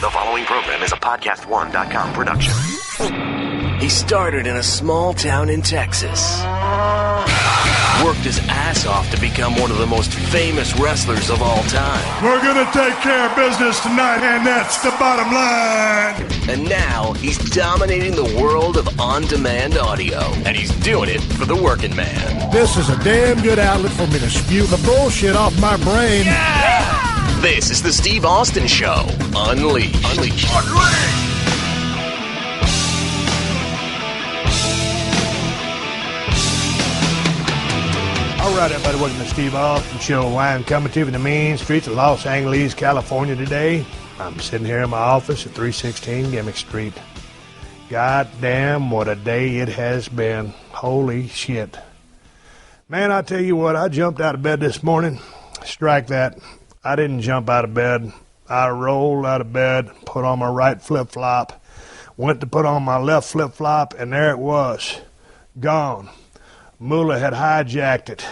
The following program is a podcast1.com production. He started in a small town in Texas. Worked his ass off to become one of the most famous wrestlers of all time. We're gonna take care of business tonight, and that's the bottom line. And now he's dominating the world of on-demand audio. And he's doing it for the working man. This is a damn good outlet for me to spew the bullshit off my brain. Yeah! This is the Steve Austin Show. Unleashed. All right, everybody, welcome to the Steve Austin Show. I'm coming to you from the mean streets of Los Angeles, California today. I'm sitting here in my office at 316 Gimmick Street. God damn, what a day it has been. Holy shit. Man, I tell you what, I jumped out of bed this morning. Strike that. I didn't jump out of bed. I rolled out of bed, put on my right flip-flop, went to put on my left flip-flop, and there it was. Gone. Moolah had hijacked it.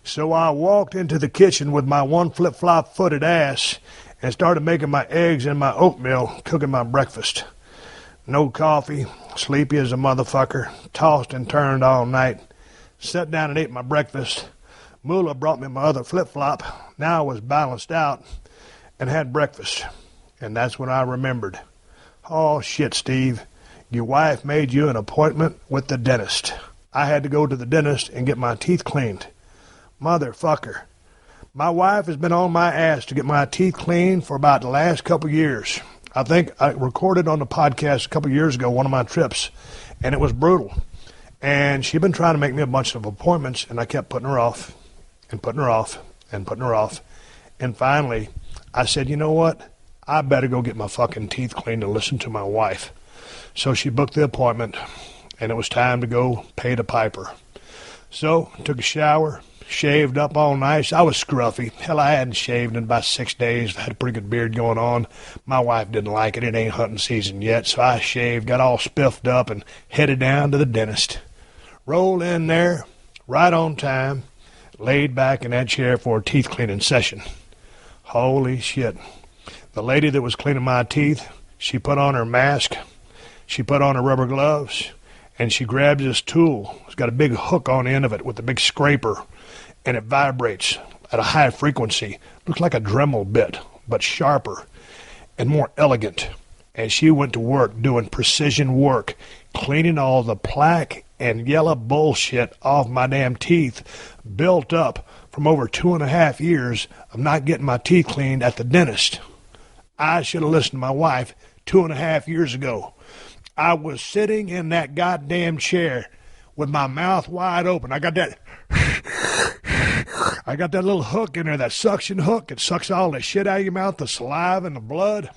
So I walked into the kitchen with my one flip-flop footed ass and started making my eggs and my oatmeal, cooking my breakfast. No coffee, sleepy as a motherfucker, tossed and turned all night. Sat down and ate my breakfast. Moolah brought me my other flip-flop. Now I was balanced out and had breakfast. And that's when I remembered. Oh, shit, Steve. Your wife made you an appointment with the dentist. I had to go to the dentist and get my teeth cleaned. Motherfucker. My wife has been on my ass to get my teeth cleaned for about the last couple years. I think I recorded on the podcast a couple years ago one of my trips, and it was brutal. And she'd been trying to make me a bunch of appointments, and I kept putting her off and putting her off and putting her off. And finally, I said, you know what? I better go get my fucking teeth cleaned and listen to my wife. So she booked the appointment, and it was time to go pay the piper. So, took a shower, shaved up all nice. I was scruffy. Hell, I hadn't shaved in about 6 days. I had a pretty good beard going on. My wife didn't like it. It ain't hunting season yet. So I shaved, got all spiffed up, and headed down to the dentist. Rolled in there, right on time, laid back in that chair for a teeth cleaning session. Holy shit. The lady that was cleaning my teeth, she put on her mask, she put on her rubber gloves, and she grabbed this tool. It's got a big hook on the end of it with a big scraper, and it vibrates at a high frequency. Looks like a Dremel bit, but sharper and more elegant. And she went to work doing precision work, cleaning all the plaque and yellow bullshit off my damn teeth, built up from over 2.5 years of not getting my teeth cleaned at the dentist. I should have listened to my wife 2.5 years ago. I was sitting in that goddamn chair with my mouth wide open. I got that little hook in there, that suction hook. It sucks all the shit out of your mouth, the saliva and the blood.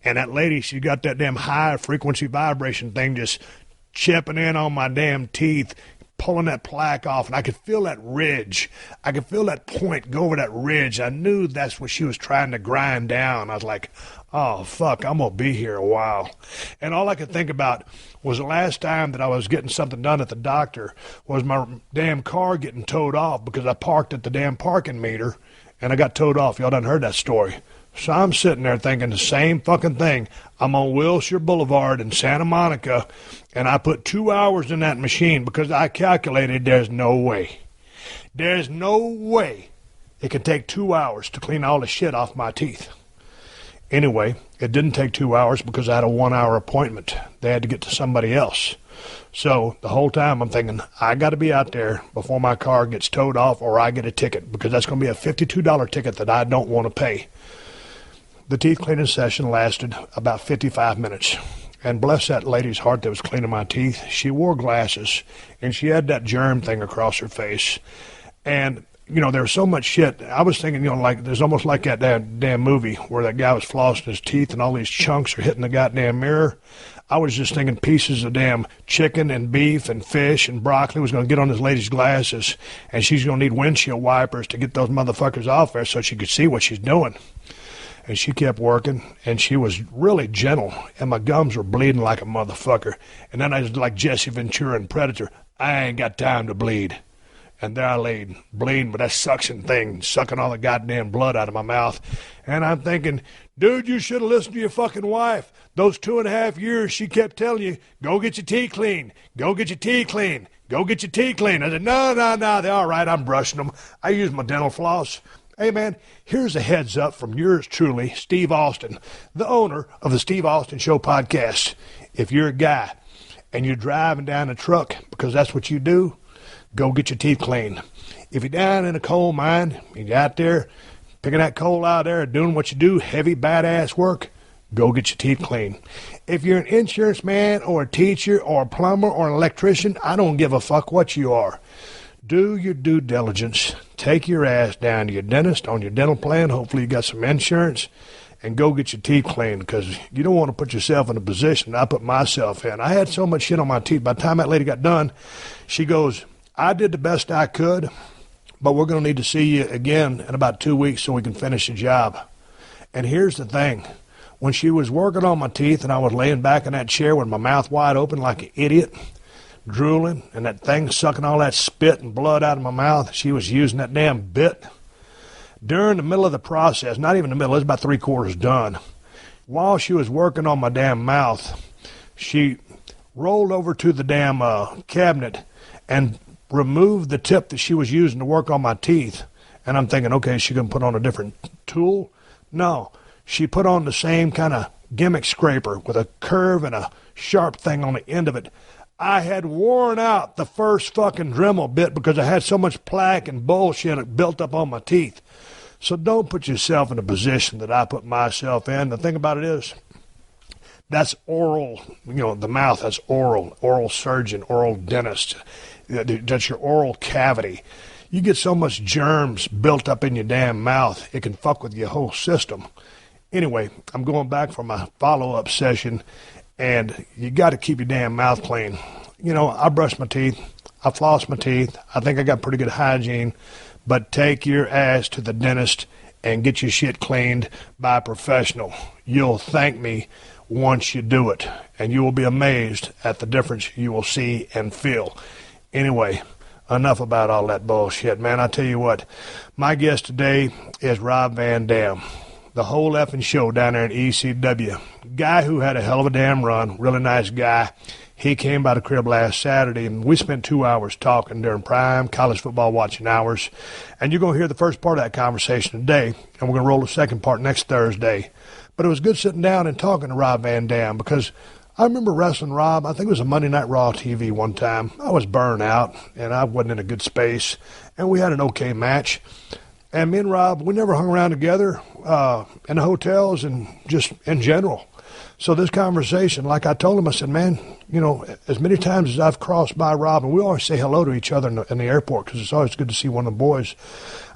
And that lady, she got that damn high frequency vibration thing just chipping in on my damn teeth, pulling that plaque off, and I could feel that ridge. I could feel that point go over that ridge. I knew that's what she was trying to grind down. I was like, oh, fuck, I'm going to be here a while. And all I could think about was the last time that I was getting something done at the doctor was my damn car getting towed off because I parked at the damn parking meter, and I got towed off. Y'all done heard that story. So I'm sitting there thinking the same fucking thing. I'm on Wilshire Boulevard in Santa Monica, and I put 2 hours in that machine because I calculated there's no way. There's no way it could take 2 hours to clean all the shit off my teeth. Anyway, it didn't take 2 hours because I had a 1 hour appointment. They had to get to somebody else. So the whole time I'm thinking, I got to be out there before my car gets towed off or I get a ticket, because that's going to be a $52 ticket that I don't want to pay. The teeth cleaning session lasted about 55 minutes. And bless that lady's heart that was cleaning my teeth. She wore glasses, and she had that germ thing across her face. And, you know, there was so much shit. I was thinking, you know, like there's almost like that damn movie where that guy was flossing his teeth and all these chunks are hitting the goddamn mirror. I was just thinking pieces of damn chicken and beef and fish and broccoli was going to get on this lady's glasses, and she's going to need windshield wipers to get those motherfuckers off there so she could see what she's doing. And she kept working, and she was really gentle, and my gums were bleeding like a motherfucker. And then I was like Jesse Ventura in Predator. I ain't got time to bleed. And there I laid, bleeding with that suction thing, sucking all the goddamn blood out of my mouth. And I'm thinking, dude, you should have listened to your fucking wife. Those 2.5 years she kept telling you, go get your teeth clean, go get your teeth clean, go get your teeth clean. I said, no, they're all right, I'm brushing them. I use my dental floss. Hey, man, here's a heads up from yours truly, Steve Austin, the owner of the Steve Austin Show podcast. If you're a guy and you're driving down a truck, because that's what you do, go get your teeth cleaned. If you're down in a coal mine, and you're out there picking that coal out there, doing what you do, heavy, badass work, go get your teeth cleaned. If you're an insurance man or a teacher or a plumber or an electrician, I don't give a fuck what you are. Do your due diligence. Take your ass down to your dentist on your dental plan. Hopefully you got some insurance. And go get your teeth cleaned, because you don't want to put yourself in a position I put myself in. I had so much shit on my teeth. By the time that lady got done, she goes, I did the best I could, but we're going to need to see you again in about 2 weeks so we can finish the job. And here's the thing. When she was working on my teeth and I was laying back in that chair with my mouth wide open like an idiot, drooling, and that thing sucking all that spit and blood out of my mouth, she was using that damn bit. During the middle of the process, not even the middle, it was about 3/4 done, while she was working on my damn mouth, she rolled over to the damn cabinet and removed the tip that she was using to work on my teeth. And I'm thinking, okay, is she going to put on a different tool? No. She put on the same kind of gimmick scraper with a curve and a sharp thing on the end of it. I had worn out the first fucking Dremel bit because I had so much plaque and bullshit built up on my teeth. So don't put yourself in a position that I put myself in. The thing about it is, that's oral, the mouth, that's oral surgeon, oral dentist. That's your oral cavity. You get so much germs built up in your damn mouth, it can fuck with your whole system. Anyway, I'm going back for my follow-up session, and you got to keep your damn mouth clean. I brush my teeth, I floss my teeth, I think I got pretty good hygiene, but take your ass to the dentist and get your shit cleaned by a professional. You'll thank me once you do it, and you will be amazed at the difference you will see and feel. Anyway, enough about all that bullshit, man. I tell you what, my guest today is Rob Van Dam, the whole effing show down there in ECW. Guy who had a hell of a damn run, really nice guy. He came by the crib last Saturday, and we spent 2 hours talking during prime college football watching hours. And you're going to hear the first part of that conversation today, and we're going to roll the second part next Thursday. But it was good sitting down and talking to Rob Van Dam, because I remember wrestling Rob. I think it was a Monday Night Raw TV one time. I was burned out, and I wasn't in a good space, and we had an okay match. And me and Rob, we never hung around together in the hotels and just in general. So this conversation, like I told him, I said, man, as many times as I've crossed by Rob, and we always say hello to each other in the airport because it's always good to see one of the boys.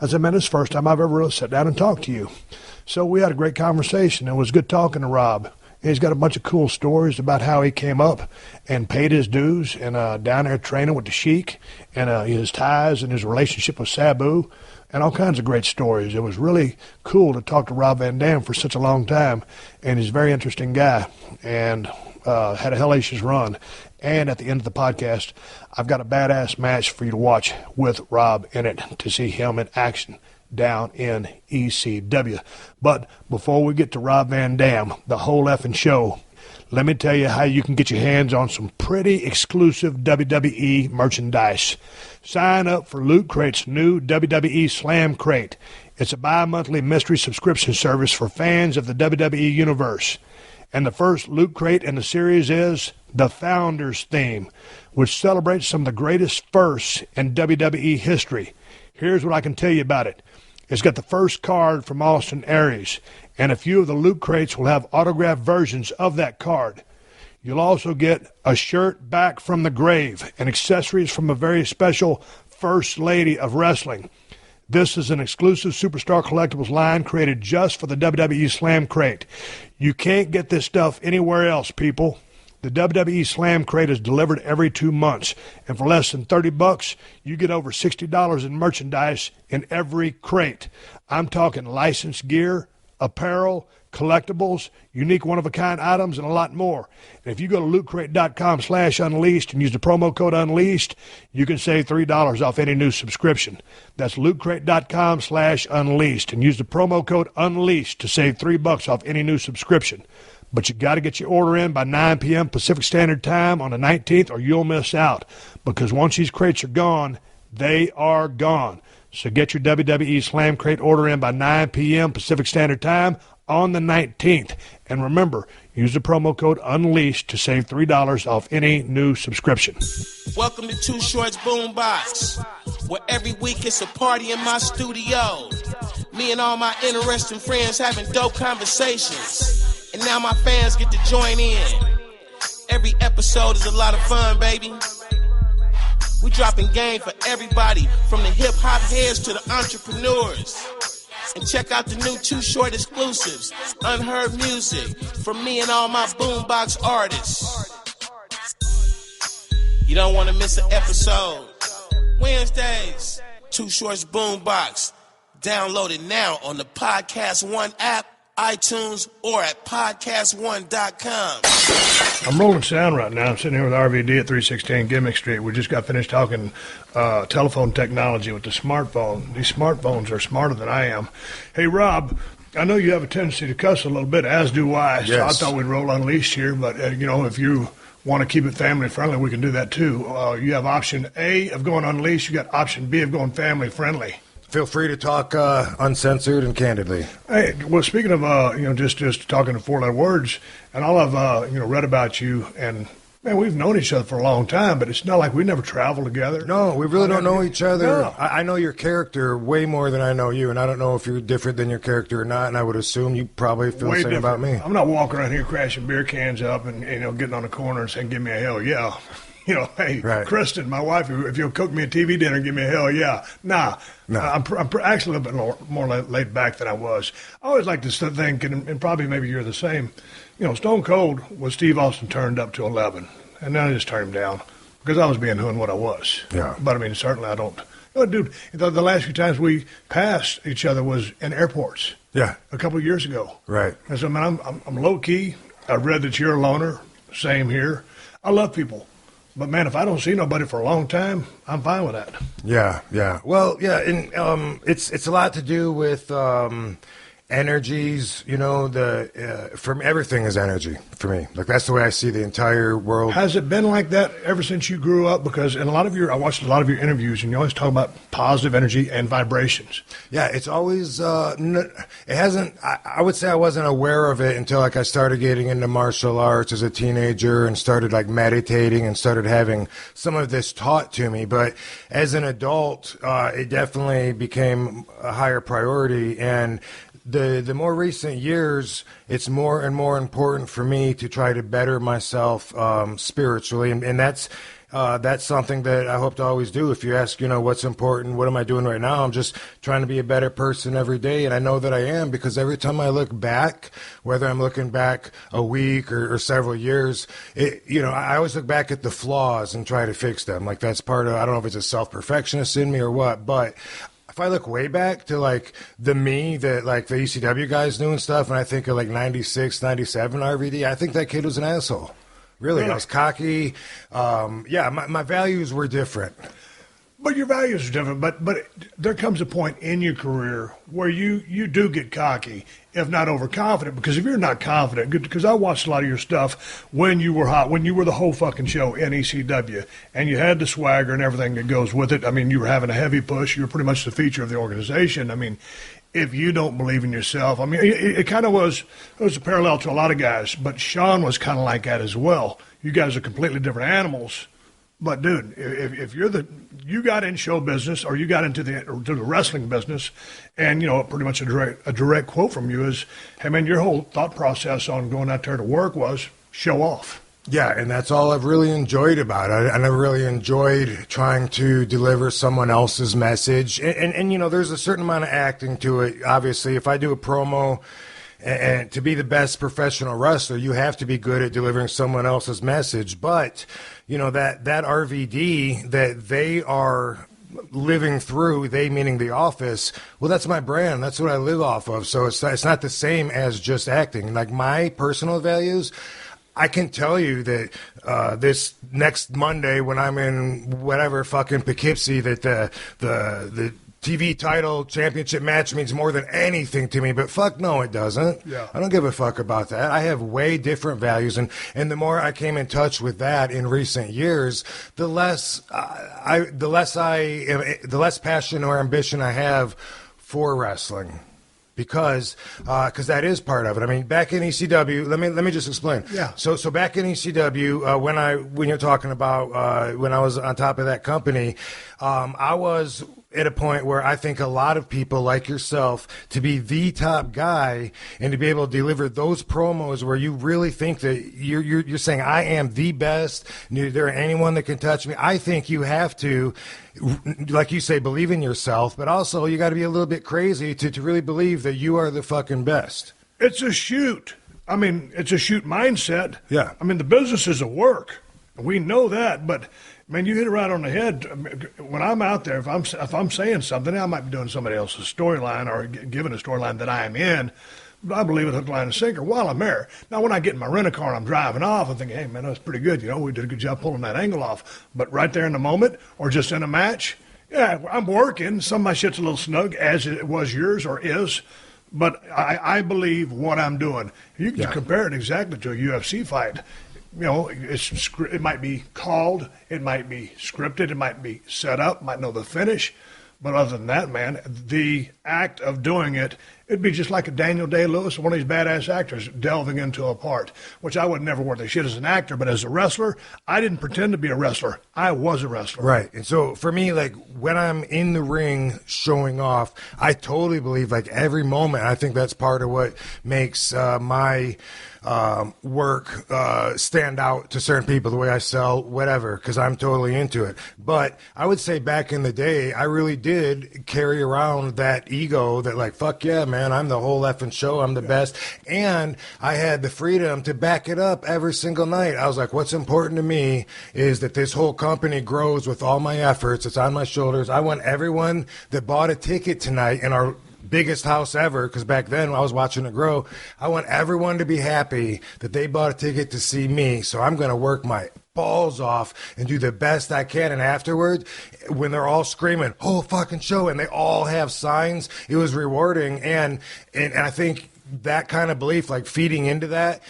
I said, man, this is the first time I've ever really sat down and talked to you. So we had a great conversation. It was good talking to Rob. And he's got a bunch of cool stories about how he came up and paid his dues and down there training with the Sheik and his ties and his relationship with Sabu and all kinds of great stories. It was really cool to talk to Rob Van Dam for such a long time, and he's a very interesting guy and had a hellacious run. And at the end of the podcast, I've got a badass match for you to watch with Rob in it to see him in action down in ECW. But before we get to Rob Van Dam, the whole effing show, let me tell you how you can get your hands on some pretty exclusive WWE merchandise. Sign up for Loot Crate's new WWE Slam Crate. It's a bi-monthly mystery subscription service for fans of the WWE Universe. And the first Loot Crate in the series is the Founders Theme, which celebrates some of the greatest firsts in WWE history. Here's what I can tell you about it. It's got the first card from Austin Aries, and a few of the Loot Crates will have autographed versions of that card. You'll also get a shirt back from the grave and accessories from a very special First Lady of Wrestling. This is an exclusive Superstar Collectibles line created just for the WWE Slam Crate. You can't get this stuff anywhere else, people. The WWE Slam Crate is delivered every 2 months, and for less than $30, you get over $60 in merchandise in every crate. I'm talking licensed gear, apparel, collectibles, unique one-of-a-kind items, and a lot more. And if you go to lootcrate.com/unleashed and use the promo code unleashed, you can save $3 off any new subscription. That's lootcrate.com/unleashed and use the promo code unleashed to save $3 off any new subscription. But you got to get your order in by 9 p.m. Pacific Standard Time on the 19th or you'll miss out. Because once these crates are gone, they are gone. So get your WWE Slam Crate order in by 9 p.m. Pacific Standard Time on the 19th. And remember, use the promo code UNLEASHED to save $3 off any new subscription. Welcome to Too Short's Boombox, where every week it's a party in my studio. Me and all my interesting friends having dope conversations. And now my fans get to join in. Every episode is a lot of fun, baby. We dropping game for everybody, from the hip-hop heads to the entrepreneurs. And check out the new Too Short exclusives, unheard music from me and all my boombox artists. You don't want to miss an episode. Wednesdays, Too Short's Boombox. Download it now on the Podcast One app, iTunes, or at podcastone.com. I'm rolling sound right now. I'm sitting here with RVD at 316 Gimmick Street. We just got finished talking telephone technology with the smartphone. These smartphones are smarter than I am. Hey, Rob, I know you have a tendency to cuss a little bit, as do I. So Yes. I thought we'd roll Unleashed here, but, if you want to keep it family-friendly, we can do that, too. You have option A of going Unleashed. You got option B of going family-friendly. Feel free to talk uncensored and candidly. Hey, well, speaking of, just talking in four-letter words, and all I've, read about you, and, man, we've known each other for a long time, but it's not like we never traveled together. No, we really don't know each other. No. I know your character way more than I know you, and I don't know if you're different than your character or not, and I would assume you probably feel the same about me. I'm not walking around here crashing beer cans up and, getting on the corner and saying, give me a hell yeah. Hey, right. Kristen, my wife, if you'll cook me a TV dinner, give me a hell yeah. Nah. No. I'm actually a little bit more laid back than I was. I always like to think, and probably maybe you're the same, Stone Cold was Steve Austin turned up to 11, and then I just turned him down because I was being who and what I was. Yeah. But, certainly I don't. Dude, the last few times we passed each other was in airports. Yeah. A couple of years ago. Right. And so, man, I'm low-key. I've read that you're a loner. Same here. I love people. But, man, if I don't see nobody for a long time, I'm fine with that. Yeah. Well, yeah, and it's a lot to do with energies, from everything is energy for me. Like, that's the way I see the entire world. Has it been like that ever since you grew up? Because I watched a lot of your interviews, and you always talk about positive energy and vibrations. Yeah, it's always, it hasn't, I would say I wasn't aware of it until, I started getting into martial arts as a teenager and started, meditating and started having some of this taught to me. But as an adult, it definitely became a higher priority, and the more recent years, it's more and more important for me to try to better myself spiritually, and that's something that I hope to always do. If you ask, what's important, what am I doing right now? I'm just trying to be a better person every day, and I know that I am, because every time I look back, whether I'm looking back a week or several years, I always look back at the flaws and try to fix them. Like, that's part of, I don't know if it's a self-perfectionist in me or what, but if I look way back to the me that the ECW guys knew and stuff, and I think of 96, 97 RVD, I think that kid was an asshole. Really, I was cocky. My values were different. But your values are different. But there comes a point in your career where you do get cocky, if not overconfident. Because if you're not confident, because I watched a lot of your stuff when you were hot, when you were the whole fucking show in ECW, and you had the swagger and everything that goes with it. You were having a heavy push. You were pretty much the feature of the organization. If you don't believe in yourself, it kind of was a parallel to a lot of guys. But Sean was kind of like that as well. You guys are completely different animals. But dude, if you got in show business, or you got into the wrestling business, and pretty much a direct quote from you is, "Hey man, your whole thought process on going out there to work was show off." Yeah, and that's all I've really enjoyed about it. I never really enjoyed trying to deliver someone else's message, and there's a certain amount of acting to it. Obviously, if I do a promo. And to be the best professional wrestler, you have to be good at delivering someone else's message. But, that RVD that they are living through, they meaning The Office, well, that's my brand. That's what I live off of. So it's not the same as just acting. Like my personal values, I can tell you that this next Monday when I'm in whatever fucking Poughkeepsie, that the TV title championship match means more than anything to me, but fuck no, it doesn't. Yeah. I don't give a fuck about that. I have way different values, and the more I came in touch with that in recent years, the less passion or ambition I have for wrestling. Because that is part of it. I mean, back in ECW, let me just explain. Yeah. So back in ECW, when you're talking about when I was on top of that company, I was at a point where I think a lot of people like yourself, to be the top guy and to be able to deliver those promos where you really think that you're saying I am the best, there ain't anyone that can touch me. I think you have to, like you say, believe in yourself, but also you got to be a little bit crazy to really believe that you are the fucking best. It's a shoot. I mean, it's a shoot mindset. Yeah. I mean, the business is a work. We know that, but man, you hit it right on the head. When I'm out there, if I'm saying something, I might be doing somebody else's storyline or giving a storyline that I am in, but I believe it hook, line, and sinker while I'm there. Now, when I get in my rental car and I'm driving off, I'm thinking, hey, man, that was pretty good. You know, we did a good job pulling that angle off. But right there in the moment or just in a match, yeah, I'm working. Some of my shit's a little snug, as it was yours or is. But I believe what I'm doing. You can compare it exactly to a UFC fight. You know, it might be called, it might be scripted, it might be set up, might know the finish. But other than that, man, the act of doing it, it'd be just like a Daniel Day-Lewis, one of these badass actors, delving into a part, which I would never worth a shit as an actor. But as a wrestler, I didn't pretend to be a wrestler. I was a wrestler. Right. And so for me, like when I'm in the ring showing off, I totally believe like every moment, I think that's part of what makes my work stand out to certain people, the way I sell, whatever, because I'm totally into it. But I would say back in the day, I really did carry around that ego that like, fuck yeah, man, I'm the whole effing show, I'm the best. And I had the freedom to back it up every single night. I was like, what's important to me is that this whole company grows with all my efforts. It's on my shoulders. I want everyone that bought a ticket tonight in our biggest house ever, because back then I was watching it grow. I want everyone to be happy that they bought a ticket to see me. So I'm going to work my balls off and do the best I can. And afterwards, when they're all screaming, whole fucking show, and they all have signs, it was rewarding. And I think that kind of belief, like feeding into that,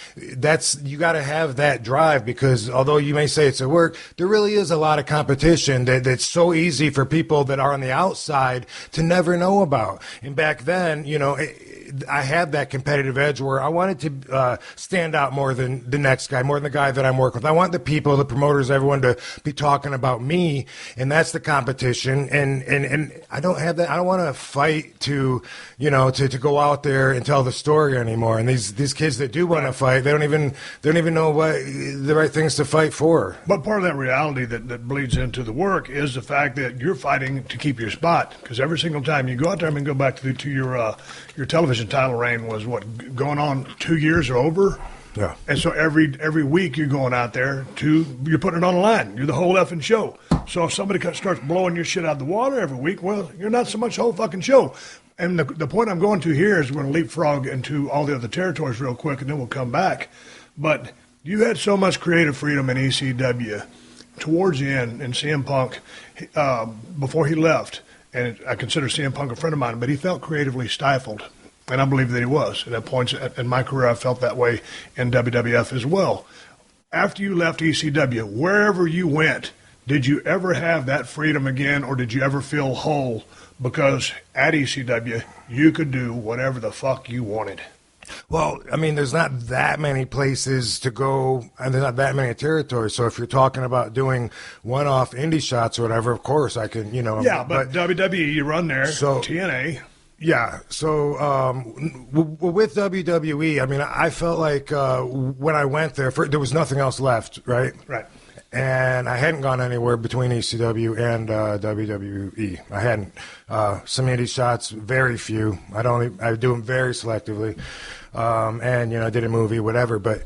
you got to have that drive, because although you may say it's a work, there really is a lot of competition that's so easy for people that are on the outside to never know about. And back then, you know, I had that competitive edge where I wanted to stand out more than the next guy, more than the guy that I'm working with. I want the people, the promoters, everyone to be talking about me, and that's the competition. And I don't have that. I don't want to fight to go out there and tell the story anymore. And these kids that do want to fight, they don't even know what the right things to fight for. But part of that reality that bleeds into the work is the fact that you're fighting to keep your spot, because every single time you go out there, I mean, go back to your television title reign was what, going on 2 years or over? Yeah. And so every week you're going out there you're putting it on the line. You're the whole effing show. So if somebody starts blowing your shit out of the water every week, well, you're not so much the whole fucking show. And the point I'm going to here is we're going to leapfrog into all the other territories real quick, and then we'll come back. But you had so much creative freedom in ECW towards the end, and CM Punk, before he left, and I consider CM Punk a friend of mine, but he felt creatively stifled. And I believe that he was. And at points in my career, I felt that way in WWF as well. After you left ECW, wherever you went, did you ever have that freedom again, or did you ever feel whole? Because at ECW, you could do whatever the fuck you wanted. Well, I mean, there's not that many places to go, and there's not that many territories. So if you're talking about doing one-off indie shots or whatever, of course I can, Yeah, but WWE, you run there, so TNA. Yeah, so with WWE, I mean, I felt like when I went there, there was nothing else left, right? Right. And I hadn't gone anywhere between ECW and WWE. I hadn't. Some indie shots, very few. I do them very selectively. And, I did a movie, whatever. But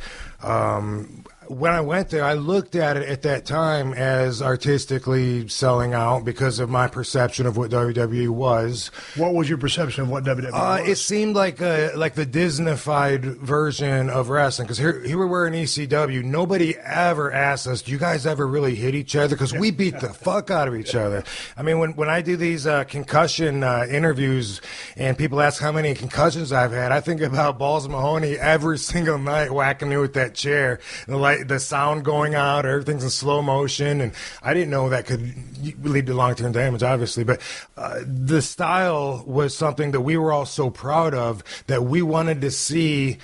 when I went there, I looked at it at that time as artistically selling out because of my perception of what WWE was. What was your perception of what WWE was? It seemed like the Disneyfied version of wrestling. Because here we were in ECW. Nobody ever asked us, do you guys ever really hit each other? Because we beat the fuck out of each other. I mean, when I do these concussion interviews and people ask how many concussions I've had, I think about Balls Mahoney every single night whacking me with that chair. And the sound going out, everything's in slow motion. And I didn't know that could lead to long-term damage, obviously. But the style was something that we were all so proud of that we wanted to see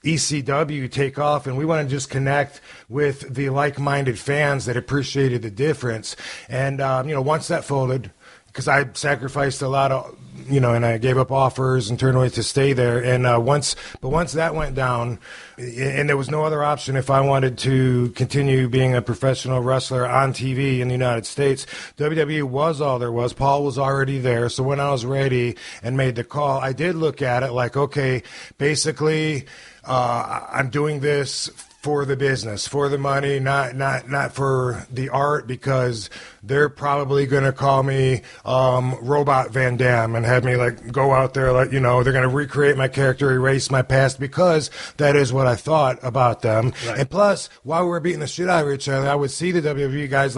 ECW take off, and we want to just connect with the like-minded fans that appreciated the difference. And, once that folded, because I sacrificed a lot of, and I gave up offers and turned away to stay there. And once that went down, and there was no other option if I wanted to continue being a professional wrestler on TV in the United States, WWE was all there was. Paul was already there. So when I was ready and made the call, I did look at it like, okay, basically, I'm doing this for the business, for the money, not for the art, because they're probably going to call me Robot Van Dam and have me go out there they're going to recreate my character, erase my past, because that is what I thought about them. Right. And plus, while we were beating the shit out of each other, I would see the WWE guys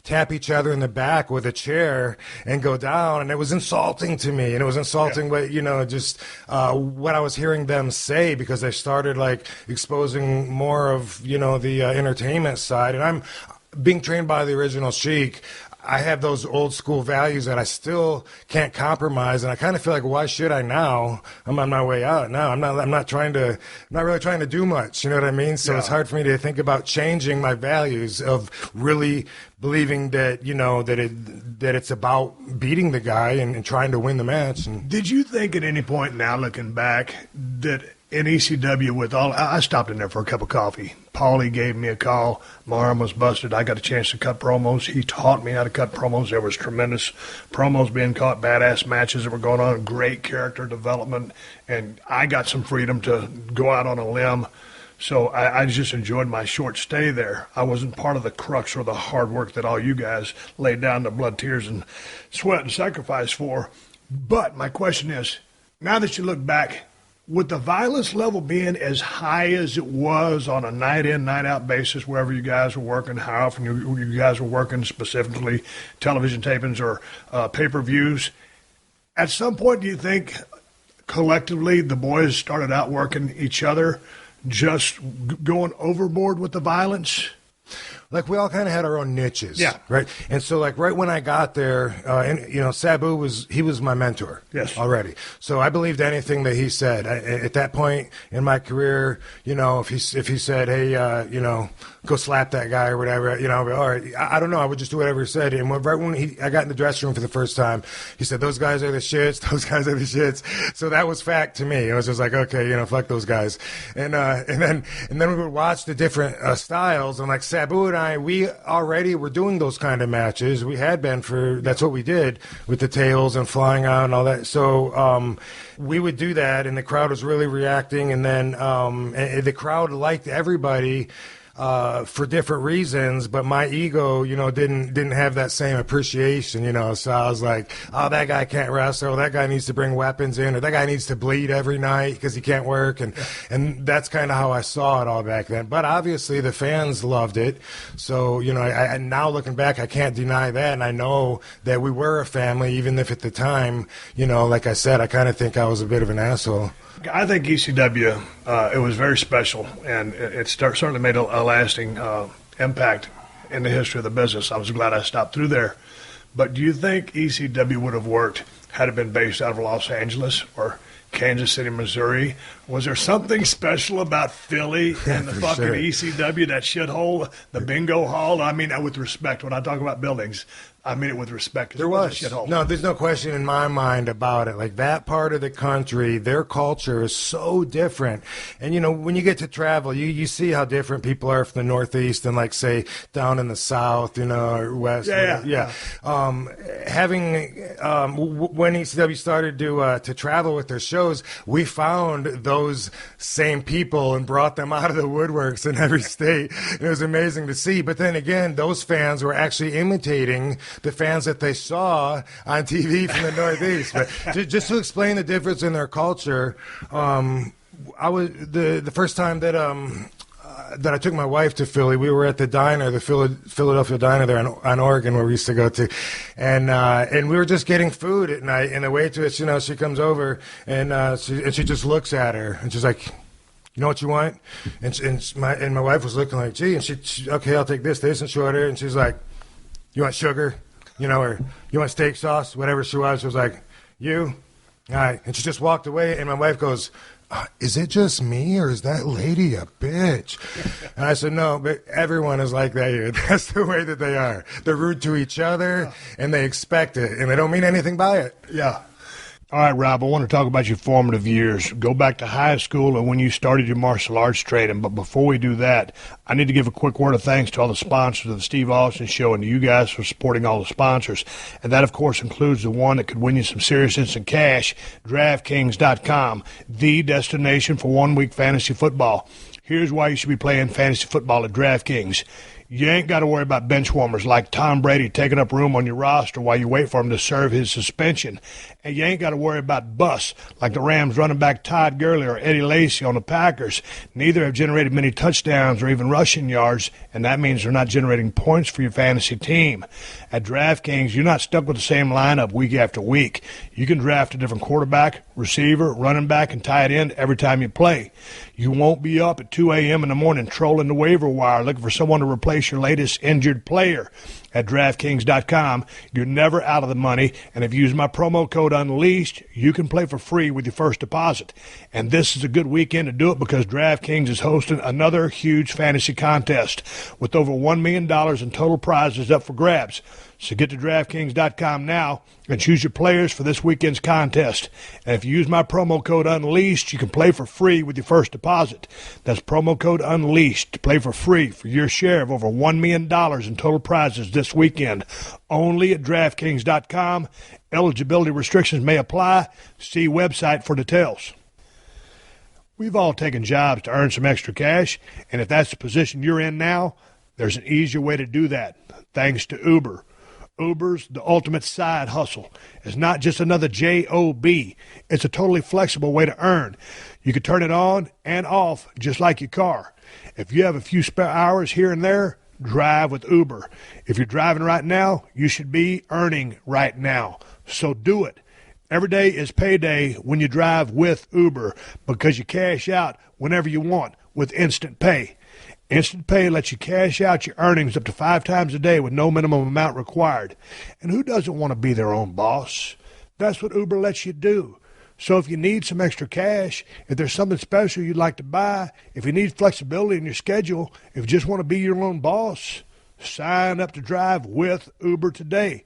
tap each other in the back with a chair and go down, and it was insulting to me. And it was insulting, what what I was hearing them say, because they started exposing more of the entertainment side. And I'm being trained by the original Sheik. I have those old school values that I still can't compromise, and I kind of feel like, why should I now? I'm on my way out now. I'm not really trying to do much. You know what I mean? So It's hard for me to think about changing my values of really believing that that it's about beating the guy and trying to win the match. And did you think at any point now, looking back, that in ECW I stopped in there for a cup of coffee. Paulie gave me a call. My arm was busted. I got a chance to cut promos. He taught me how to cut promos. There was tremendous promos being caught, badass matches that were going on, great character development, and I got some freedom to go out on a limb. So I just enjoyed my short stay there. I wasn't part of the crux or the hard work that all you guys laid down the blood, tears, and sweat and sacrifice for. But my question is, now that you look back, with the violence level being as high as it was on a night-in, night-out basis, wherever you guys were working, how often you guys were working, specifically television tapings or pay-per-views, at some point do you think collectively the boys started out working each other, just going overboard with the violence? We all kind of had our own niches, yeah, right? And so, right when I got there, Sabu was my mentor, yes, already. So I believed anything that he said. At that point in my career, if he said, hey, go slap that guy or whatever, all right, I don't know, I would just do whatever he said. And right when I got in the dressing room for the first time, he said, those guys are the shits, those guys are the shits. So that was fact to me. It was just okay, fuck those guys. And then we would watch the different styles, and Sabu and we already were doing those kind of matches. We had been that's what we did with the tails and flying out and all that. So we would do that, and the crowd was really reacting. And then the crowd liked everybody for different reasons, but my ego, didn't have that same appreciation, So I was like, oh, that guy can't wrestle, that guy needs to bring weapons in, or that guy needs to bleed every night because he can't work, and that's kind of how I saw it all back then. But obviously the fans loved it, so I now looking back, I can't deny that, and I know that we were a family, even if at the time, like I said, I kind of think I was a bit of an asshole. I think ECW, it was very special, and it certainly made a lasting impact in the history of the business. I was glad I stopped through there. But do you think ECW would have worked had it been based out of Los Angeles or Kansas City, Missouri? Was there something special about Philly and the fucking sure. ECW, that shithole, the bingo hall? I mean, with respect, when I talk about buildings, I mean it with respect. There was. No, there's no question in my mind about it. Like, that part of the country, their culture is so different. And, when you get to travel, you see how different people are from the Northeast and, like, say, down in the South, or West. Yeah. When ECW started to travel with their shows, we found those same people and brought them out of the woodworks in every state. It was amazing to see. But then again, those fans were actually imitating the fans that they saw on TV from the Northeast. But just to explain the difference in their culture, I was the first time that I took my wife to Philly, we were at the diner, the Philadelphia diner there on Oregon, where we used to go to, and we were just getting food at night, and the waitress, she comes over and she just looks at her and she's like, "You know what you want?" And my wife was looking like, "Gee," and she okay, I'll take this and shorter, and she's like, "You want sugar?" Or "You want steak sauce?" Whatever she was like, "You?" All right. And she just walked away, and my wife goes, "Is it just me, or is that lady a bitch?" And I said, "No, but everyone is like that here. That's the way that they are. They're rude to each other, and they expect it, and they don't mean anything by it." Yeah. All right, Rob, I want to talk about your formative years. Go back to high school and when you started your martial arts training. But before we do that, I need to give a quick word of thanks to all the sponsors of the Steve Austin Show and to you guys for supporting all the sponsors. And that, of course, includes the one that could win you some serious instant cash, DraftKings.com, the destination for 1 week fantasy football. Here's why you should be playing fantasy football at DraftKings. You ain't got to worry about bench warmers like Tom Brady taking up room on your roster while you wait for him to serve his suspension. And you ain't got to worry about busts like the Rams running back Todd Gurley or Eddie Lacy on the Packers. Neither have generated many touchdowns or even rushing yards, and that means they're not generating points for your fantasy team. At DraftKings, you're not stuck with the same lineup week after week. You can draft a different quarterback, receiver, running back, and tight end every time you play. You won't be up at 2 a.m. in the morning trolling the waiver wire looking for someone to replace your latest injured player. At DraftKings.com, you're never out of the money, and if you use my promo code UNLEASHED, you can play for free with your first deposit. And this is a good weekend to do it because DraftKings is hosting another huge fantasy contest with over $1 million in total prizes up for grabs. So get to DraftKings.com now and choose your players for this weekend's contest. And if you use my promo code UNLEASHED, you can play for free with your first deposit. That's promo code UNLEASHED to play for free for your share of over $1 million in total prizes this weekend. Only at DraftKings.com. Eligibility restrictions may apply. See website for details. We've all taken jobs to earn some extra cash, and if that's the position you're in now, there's an easier way to do that, thanks to Uber. Uber's the ultimate side hustle. It's not just another job. It's a totally flexible way to earn. You can turn it on and off just like your car. If you have a few spare hours here and there, drive with Uber. If you're driving right now, you should be earning right now. So do it. Every day is payday when you drive with Uber because you cash out whenever you want with Instant Pay. Instant Pay lets you cash out your earnings up to 5 times a day with no minimum amount required. And who doesn't want to be their own boss? That's what Uber lets you do. So if you need some extra cash, if there's something special you'd like to buy, if you need flexibility in your schedule, if you just want to be your own boss, sign up to drive with Uber today.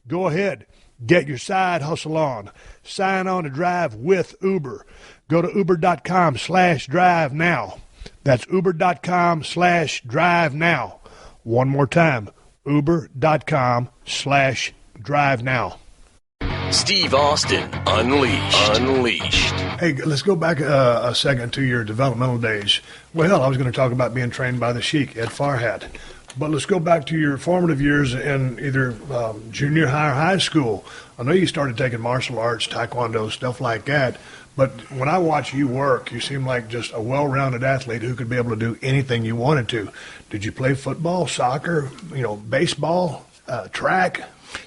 Go ahead. Get your side hustle on. Sign on to drive with Uber. Go to uber.com/drive now. That's uber.com/drive now. One more time, uber.com/drive now. Steve Austin Unleashed. Hey, let's go back a second to your developmental days. Well, I was going to talk about being trained by the Sheik, Ed Farhat. But let's go back to your formative years in either junior high or high school. I know you started taking martial arts, taekwondo, stuff like that. But when I watch you work, you seem like just a well-rounded athlete who could be able to do anything you wanted to. Did you play football, soccer, baseball, track?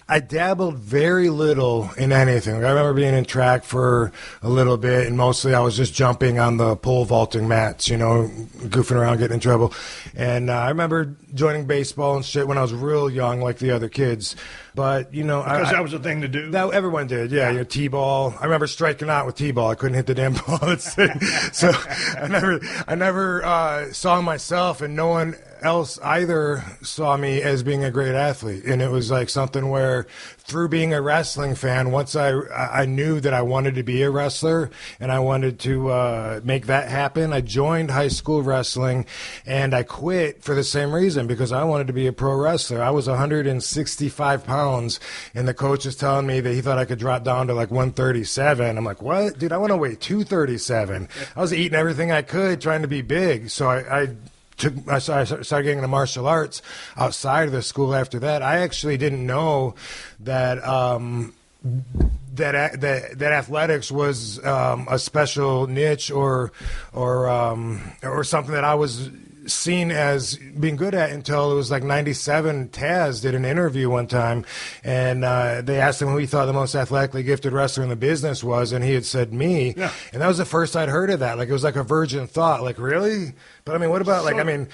I dabbled very little in anything. I remember being in track for a little bit, and mostly I was just jumping on the pole vaulting mats, goofing around, getting in trouble. And I remember joining baseball and shit when I was real young, like the other kids. But, Because that was the thing to do? That everyone did, yeah. T-ball. I remember striking out with T-ball. I couldn't hit the damn ball. So I never saw myself, and no one else either saw me as being a great athlete. And it was like something where, through being a wrestling fan, once I knew that I wanted to be a wrestler and I wanted to make that happen, I joined high school wrestling, and I quit for the same reason, because I wanted to be a pro wrestler. I was 165 pounds, and the coach was telling me that he thought I could drop down to like 137. I'm like, what? Dude, I want to weigh 237. I was eating everything I could trying to be big. So I started getting into martial arts outside of the school after that. I actually didn't know that that athletics was a special niche or something that I was seen as being good at until it was like 97. Taz did an interview one time, and they asked him who he thought the most athletically gifted wrestler in the business was, and he had said me. Yeah. And that was the first I'd heard of that. Like, it was like a virgin thought. Like, really? But I mean, what about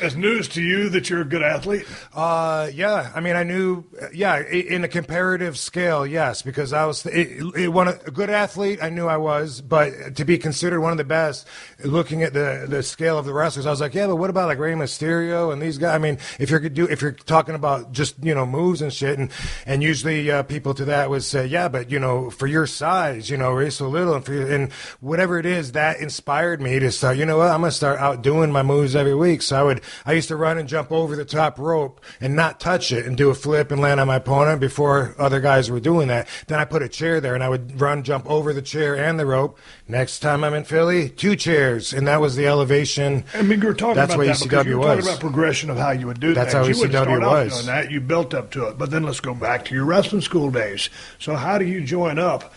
as news to you that you're a good athlete? Yeah. I mean, I knew, in a comparative scale, yes, because I was a good athlete. I knew I was, but to be considered one of the best, looking at the scale of the wrestlers, I was like, yeah, but what about like Rey Mysterio and these guys? I mean, if you're talking about just moves and shit, and usually people to that would say, yeah, but for your size, you're so little, and whatever it is, that inspired me to start. You know what? I'm gonna start outdoing my moves every week. So I used to run and jump over the top rope and not touch it and do a flip and land on my opponent before other guys were doing that. Then I put a chair there and I would run, jump over the chair and the rope. Next time I'm in Philly, 2 chairs, and that was the elevation. I mean, you were talking that's about what that ECW you were was. talking about progression of how you would do that's that. That's how ECW was. Doing that. You built up to it. But then let's go back to your wrestling school days. So how do you join up?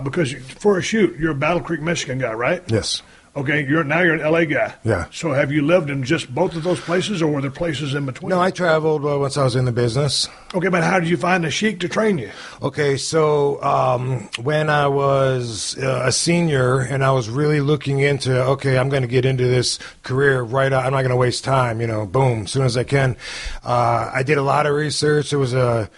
Because for a shoot, you're a Battle Creek, Michigan guy, right? Yes. Okay, you're an LA guy. Yeah. So have you lived in just both of those places, or were there places in between? No, I traveled once I was in the business. Okay, but how did you find the Sheik to train you? Okay, so when I was a senior and I was really looking into, okay, I'm going to get into this career right out. I'm not going to waste time, boom, as soon as I can. I did a lot of research. There was a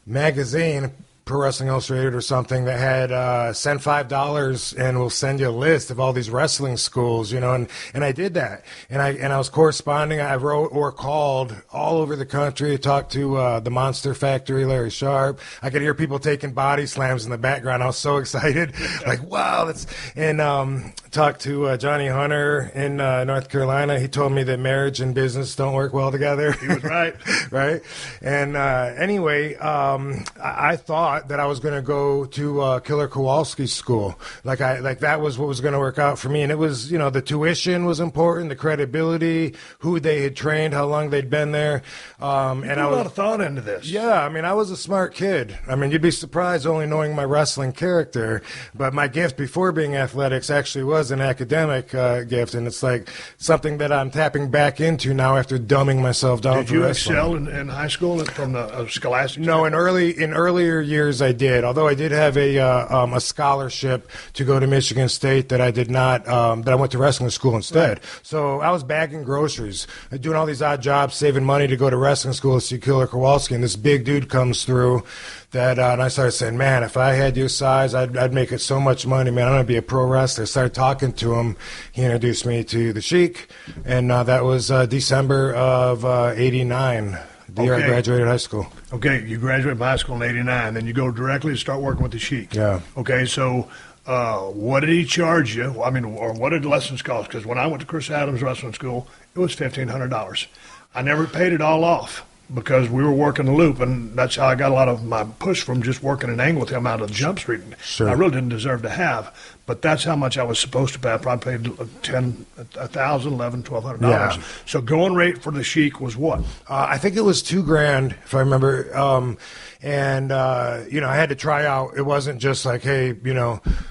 magazine, Pro Wrestling Illustrated or something, that had send $5 and we'll send you a list of all these wrestling schools, and I did that, and I was corresponding. I wrote or called all over the country, talked to the Monster Factory, Larry Sharp. I could hear people taking body slams in the background. I was so excited, like, wow, talked to Johnny Hunter in North Carolina. He told me that marriage and business don't work well together. He was right. Right. And anyway, I thought that I was going to go to Killer Kowalski's school. Like that was what was going to work out for me. And it was, the tuition was important, the credibility, who they had trained, how long they'd been there. And I put a lot of thought into this. Yeah, I mean, I was a smart kid. I mean, you'd be surprised only knowing my wrestling character. But my gift before being athletics actually was an academic gift, and it's like something that I'm tapping back into now after dumbing myself down. Did you excel in high school from the scholastic? No, in earlier years I did. Although I did have a scholarship to go to Michigan State that I did not. That I went to wrestling school instead. Right. So I was bagging groceries, doing all these odd jobs, saving money to go to wrestling school to see Killer Kowalski, and this big dude comes through. And I started saying, man, if I had your size, I'd make it so much money, man. I'm going to be a pro wrestler. Started talking to him. He introduced me to the Sheik, and that was December of 89, the year I graduated high school. Okay, you graduated from high school in 89, then you go directly to start working with the Sheik. Yeah. Okay, so what did he charge you? I mean, or what did lessons cost? Because when I went to Chris Adams Wrestling School, it was $1,500. I never paid it all off, because we were working the loop, and that's how I got a lot of my push from just working an angle with him out of the Jump Street. Sure. I really didn't deserve to have, but that's how much I was supposed to pay. I probably paid $1,000, $1,100, $1,200. Yeah. So going rate for the Sheik was what? I think it was $2,000, if I remember. I had to try out. It wasn't just like, hey,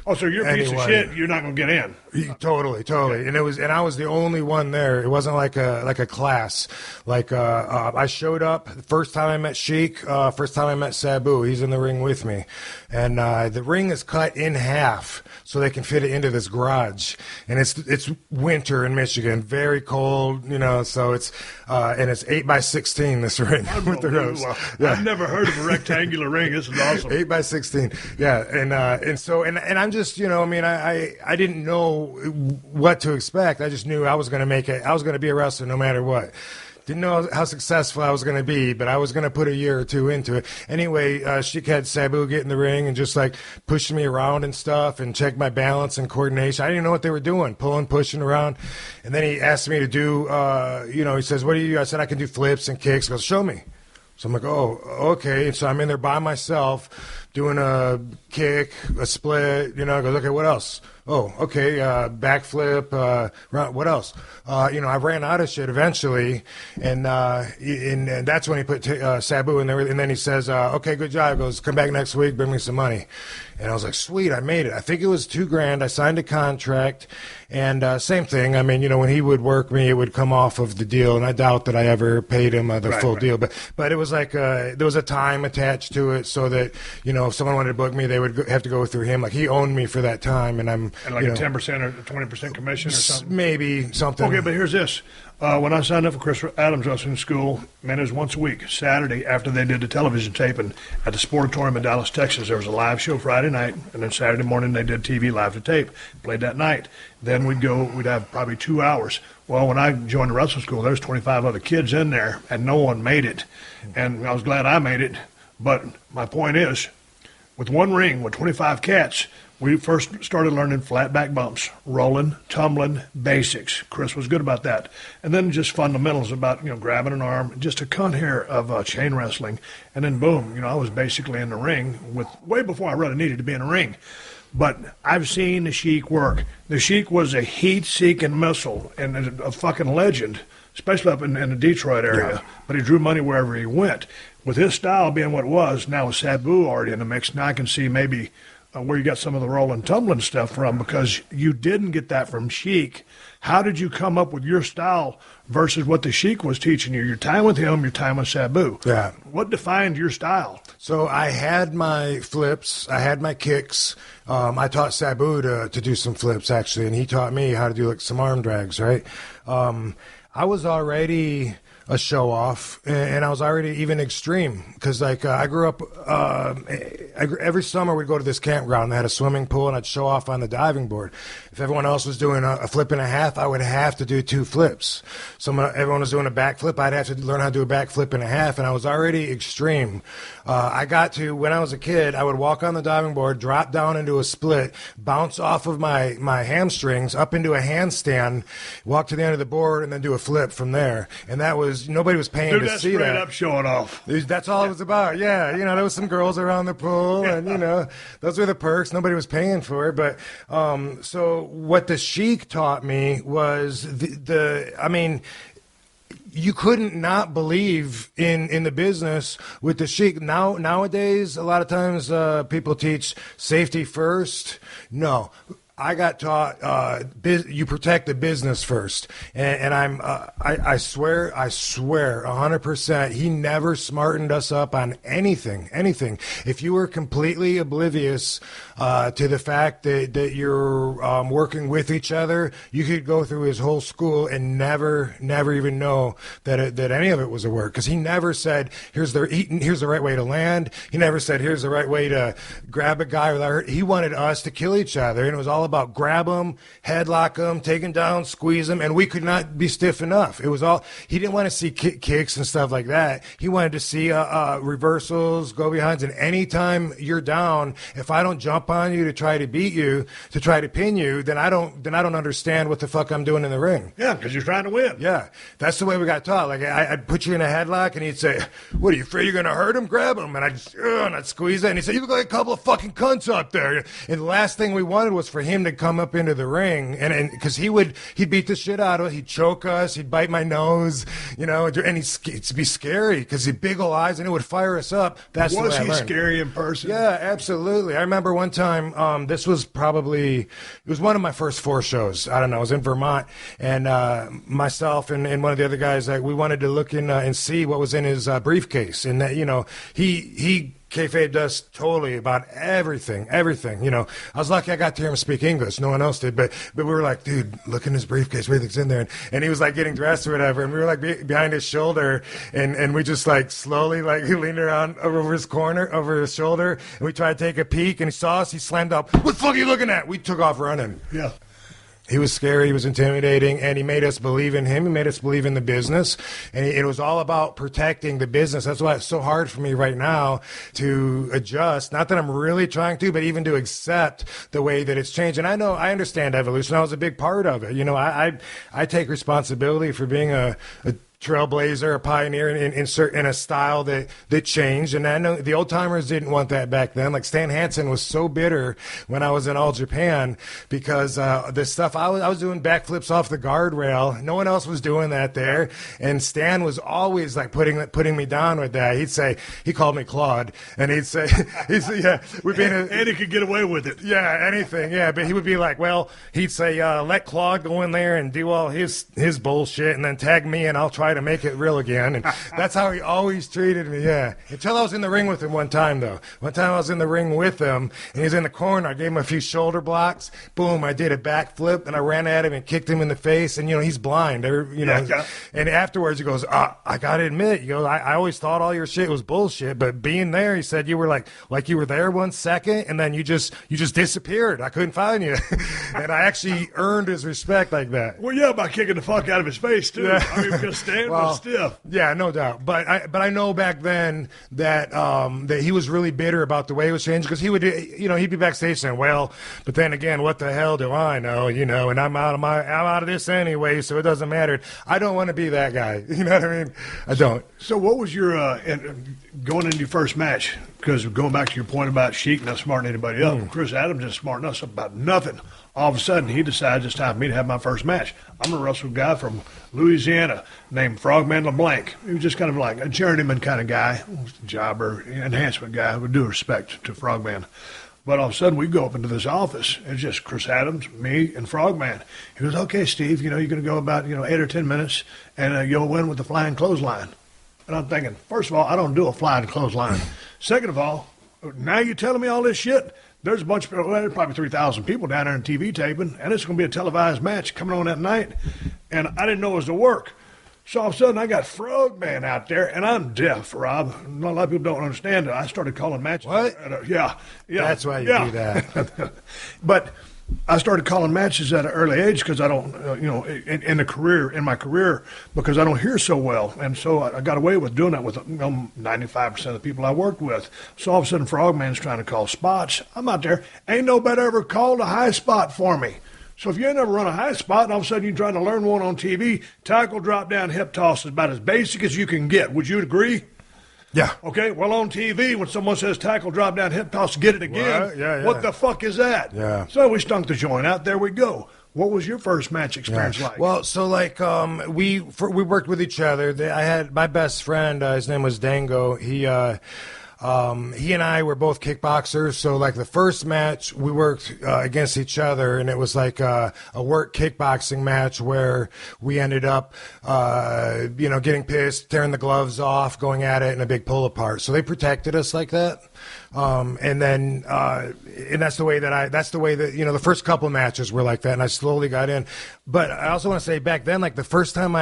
Oh, so you're a piece of shit. You're not going to get in. Totally. Okay. And I was the only one there. It wasn't like a class. I showed up the first time I met Sheik, first time I met Sabu. He's in the ring with me, and the ring is cut in half. So they can fit it into this garage. And it's winter in Michigan, very cold, so it's and it's 8x16, this ring with the ropes. Yeah. I've never heard of a rectangular ring. This is awesome. 8x16. Yeah. And so I'm just, I didn't know what to expect. I just knew I was going to make it. I was going to be a wrestler no matter what. Didn't know how successful I was going to be, but I was going to put a year or two into it. Anyway, she had Sabu get in the ring and just like pushing me around and stuff and check my balance and coordination. I didn't know what they were doing, pulling, pushing around. And then he asked me to do, he says, what do you do? I said, I can do flips and kicks. He goes, show me. So I'm like, oh, okay. So I'm in there by myself doing a kick, a split, I go, okay, what else? Oh, okay, backflip, what else? I ran out of shit eventually, and that's when he put Sabu in there, and then he says, okay, good job. He goes, come back next week, bring me some money. And I was like, sweet, I made it. I think it was $2,000. I signed a contract, and same thing. I mean, when he would work me, it would come off of the deal, and I doubt that I ever paid him the full deal. But it was like there was a time attached to it, so that if someone wanted to book me, they would have to go through him. Like he owned me for that time, and I'm like a 10% or 20% commission or something. Maybe something. Okay, but here's this. When I signed up for Chris Adams Wrestling School, man, it was once a week. Saturday, after they did the television taping at the Sportatorium in Dallas, Texas, there was a live show Friday night, and then Saturday morning they did TV live to tape, played that night. Then we'd have probably 2 hours. Well, when I joined the wrestling school, there was 25 other kids in there, and no one made it. And I was glad I made it. But my point is, with one ring, with 25 cats, we first started learning flat back bumps, rolling, tumbling, basics. Chris was good about that. And then just fundamentals about, grabbing an arm, just a cunt here of chain wrestling. And then boom, I was basically in the ring way before I really needed to be in the ring. But I've seen the Sheik work. The Sheik was a heat-seeking missile and a fucking legend, especially up in the Detroit area. Yeah. But he drew money wherever he went. With his style being what it was, now with Sabu already in the mix, now I can see maybe where you got some of the rolling, tumbling stuff from, because you didn't get that from Sheik. How did you come up with your style versus what the Sheik was teaching you? Your time with him, your time with Sabu. Yeah. What defined your style? So I had my flips, I had my kicks. I taught Sabu to do some flips, actually, and he taught me how to do some arm drags, right? I was already a show off, and I was already even extreme because I grew up every summer we'd go to this campground and they had a swimming pool, and I'd show off on the diving board. If everyone else was doing a flip and a half, I would have to do 2 flips. Everyone was doing a back flip, I'd have to learn how to do a back flip and a half, and I was already extreme. I got to, when I was a kid, I would walk on the diving board, drop down into a split, bounce off of my hamstrings up into a handstand, walk to the end of the board, and then do a flip from there. And that was, nobody was paying to see that. Straight up showing off. That's all it was about. Yeah, there was some girls around the pool, and those were the perks. Nobody was paying for it. But so what the Sheik taught me was you couldn't not believe in the business with the Sheik. Nowadays, a lot of times people teach safety first. No. I got taught you protect the business first, and I swear 100%. He never smartened us up on anything. If you were completely oblivious to the fact that you're working with each other, you could go through his whole school and never even know that any of it was a work, because he never said here's the right way to land. He never said here's the right way to grab a guy without hurt. He wanted us to kill each other, and it was all about grab him, headlock him, take him down, squeeze him, and we could not be stiff enough. It was all, he didn't want to see kicks and stuff like that. He wanted to see reversals, go behinds, and anytime you're down, if I don't jump on you to try to beat you, to try to pin you, then I don't understand what the fuck I'm doing in the ring. Yeah, because you're trying to win. Yeah, that's the way we got taught. Like I'd put you in a headlock, and he'd say, "What are you afraid you're gonna hurt him? Grab him!" And I'd squeeze it, and he'd say, "You look like a couple of fucking cunts up there." And the last thing we wanted was for him to come up into the ring, and because he'd beat the shit out of us, he'd choke us, he'd bite my nose, and it'd be scary because he big old eyes, and it would fire us up. That's was he scary in person? Yeah, absolutely. I remember one time, this was it was one of my first 4 shows. I don't know, I was in Vermont, and myself and one of the other guys, we wanted to look in and see what was in his briefcase, and that he kayfabed us totally about everything. You know, I was lucky I got to hear him speak English. No one else did, but we were like, dude, look in his briefcase, everything's in there. And he was like getting dressed or whatever, and we were like behind his shoulder, and we just like slowly like he leaned around over his shoulder, and we tried to take a peek, and he saw us. He slammed up. What the fuck are you looking at? We took off running. Yeah. He was scary, he was intimidating, and he made us believe in him. He made us believe in the business, and it was all about protecting the business. That's why it's so hard for me right now to adjust. Not that I'm really trying to, but even to accept the way that it's changed. And I understand evolution. I was a big part of it. You know, I take responsibility for being a trailblazer, a pioneer in a style that changed. And I know the old timers didn't want that back then. Like Stan Hansen was so bitter when I was in All Japan because the stuff I was doing backflips off the guardrail. No one else was doing that there. And Stan was always like putting me down with that. He called me Claude, and he'd say, yeah, and he could get away with it. Yeah, anything. Yeah, but he would be like, well, he'd say, let Claude go in there and do all his bullshit, and then tag me, and I'll try to make it real again. And that's how he always treated me, yeah. Until I was in the ring with him one time, though. One time I was in the ring with him, and he was in the corner. I gave him a few shoulder blocks. Boom, I did a backflip, and I ran at him and kicked him in the face. And, you know, he's blind. You know, yeah. And afterwards he goes, I got to admit, you know, I always thought all your shit was bullshit, but being there, he said, you were like you were there 1 second, and then you just disappeared. I couldn't find you. And I actually earned his respect like that. Well, yeah, by kicking the fuck out of his face, too. Yeah. I mean, because Stan was stiff. Yeah, no doubt. But I know back then that he was really bitter about the way it was changed, because he would, you know, he'd be backstage saying, well, but then again, what the hell do I know, you know, and I'm out of this anyway, so it doesn't matter. I don't want to be that guy. You know what I mean? I don't. So what was your, going into your first match, because going back to your point about Sheik not smarting anybody up, Chris Adams didn't smarten us up about nothing. All of a sudden, he decides it's time for me to have my first match. I'm going to wrestle a guy from Louisiana named Frogman LeBlanc. He was just kind of like a journeyman kind of guy, jobber, enhancement guy, with due respect to Frogman. But all of a sudden, we go up into this office. It's just Chris Adams, me, and Frogman. He goes, okay, Steve, you know, you're going to go about, 8 or 10 minutes, and you'll win with the flying clothesline. And I'm thinking, first of all, I don't do a flying clothesline. Second of all, now you're telling me all this shit? There's a bunch of people, there's probably 3,000 people down there in TV taping, and it's going to be a televised match coming on that night. And I didn't know it was to work. So all of a sudden, I got Frogman out there, and I'm deaf, Rob. A lot of people don't understand it. I started calling matches. What? Yeah. That's why you do that. But I started calling matches at an early age because I don't, in my career, because I don't hear so well. And so I got away with doing that with 95% of the people I worked with. So all of a sudden, Frogman's trying to call spots. I'm out there. Ain't nobody ever called a high spot for me. So if you ain't never run a high spot and all of a sudden you're trying to learn one on TV, tackle, drop down, hip toss is about as basic as you can get. Would you agree? Yeah. Okay, well, on TV, when someone says tackle, drop down, hip toss, get it again, yeah. What the fuck is that? Yeah. So we stunk the joint out. There we go. What was your first match experience like? Well, so like we worked with each other. I had my best friend. His name was Dango. He and I were both kickboxers, so like the first match we worked against each other, and it was like a work kickboxing match where we ended up, getting pissed, tearing the gloves off, going at it in a big pull apart. So they protected us like that. And that's the way that the first couple matches were like that, and I slowly got in. But I also want to say back then, like the first time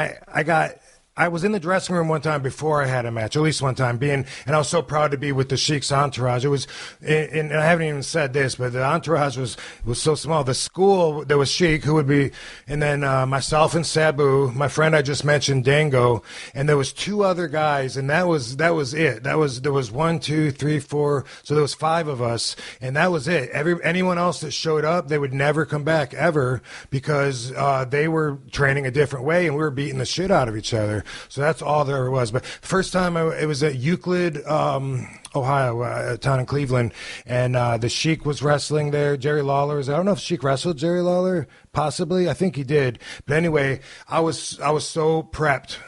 I was in the dressing room one time before I had a match, at least one time, and I was so proud to be with the Sheik's entourage. It was, and I haven't even said this, but the entourage was so small. The school, there was Sheik, who would be, and then myself and Sabu, my friend I just mentioned, Dango, and there was 2 other guys, and that was it. There was 1, 2, 3, 4, so there was 5 of us, and that was it. Anyone else that showed up, they would never come back ever, because they were training a different way, and we were beating the shit out of each other. So that's all there was. But first time it was at Euclid, Ohio, a town in Cleveland, and the Sheik was wrestling there. Jerry Lawler I don't know if Sheik wrestled Jerry Lawler, possibly. I think he did. But anyway, I was so prepped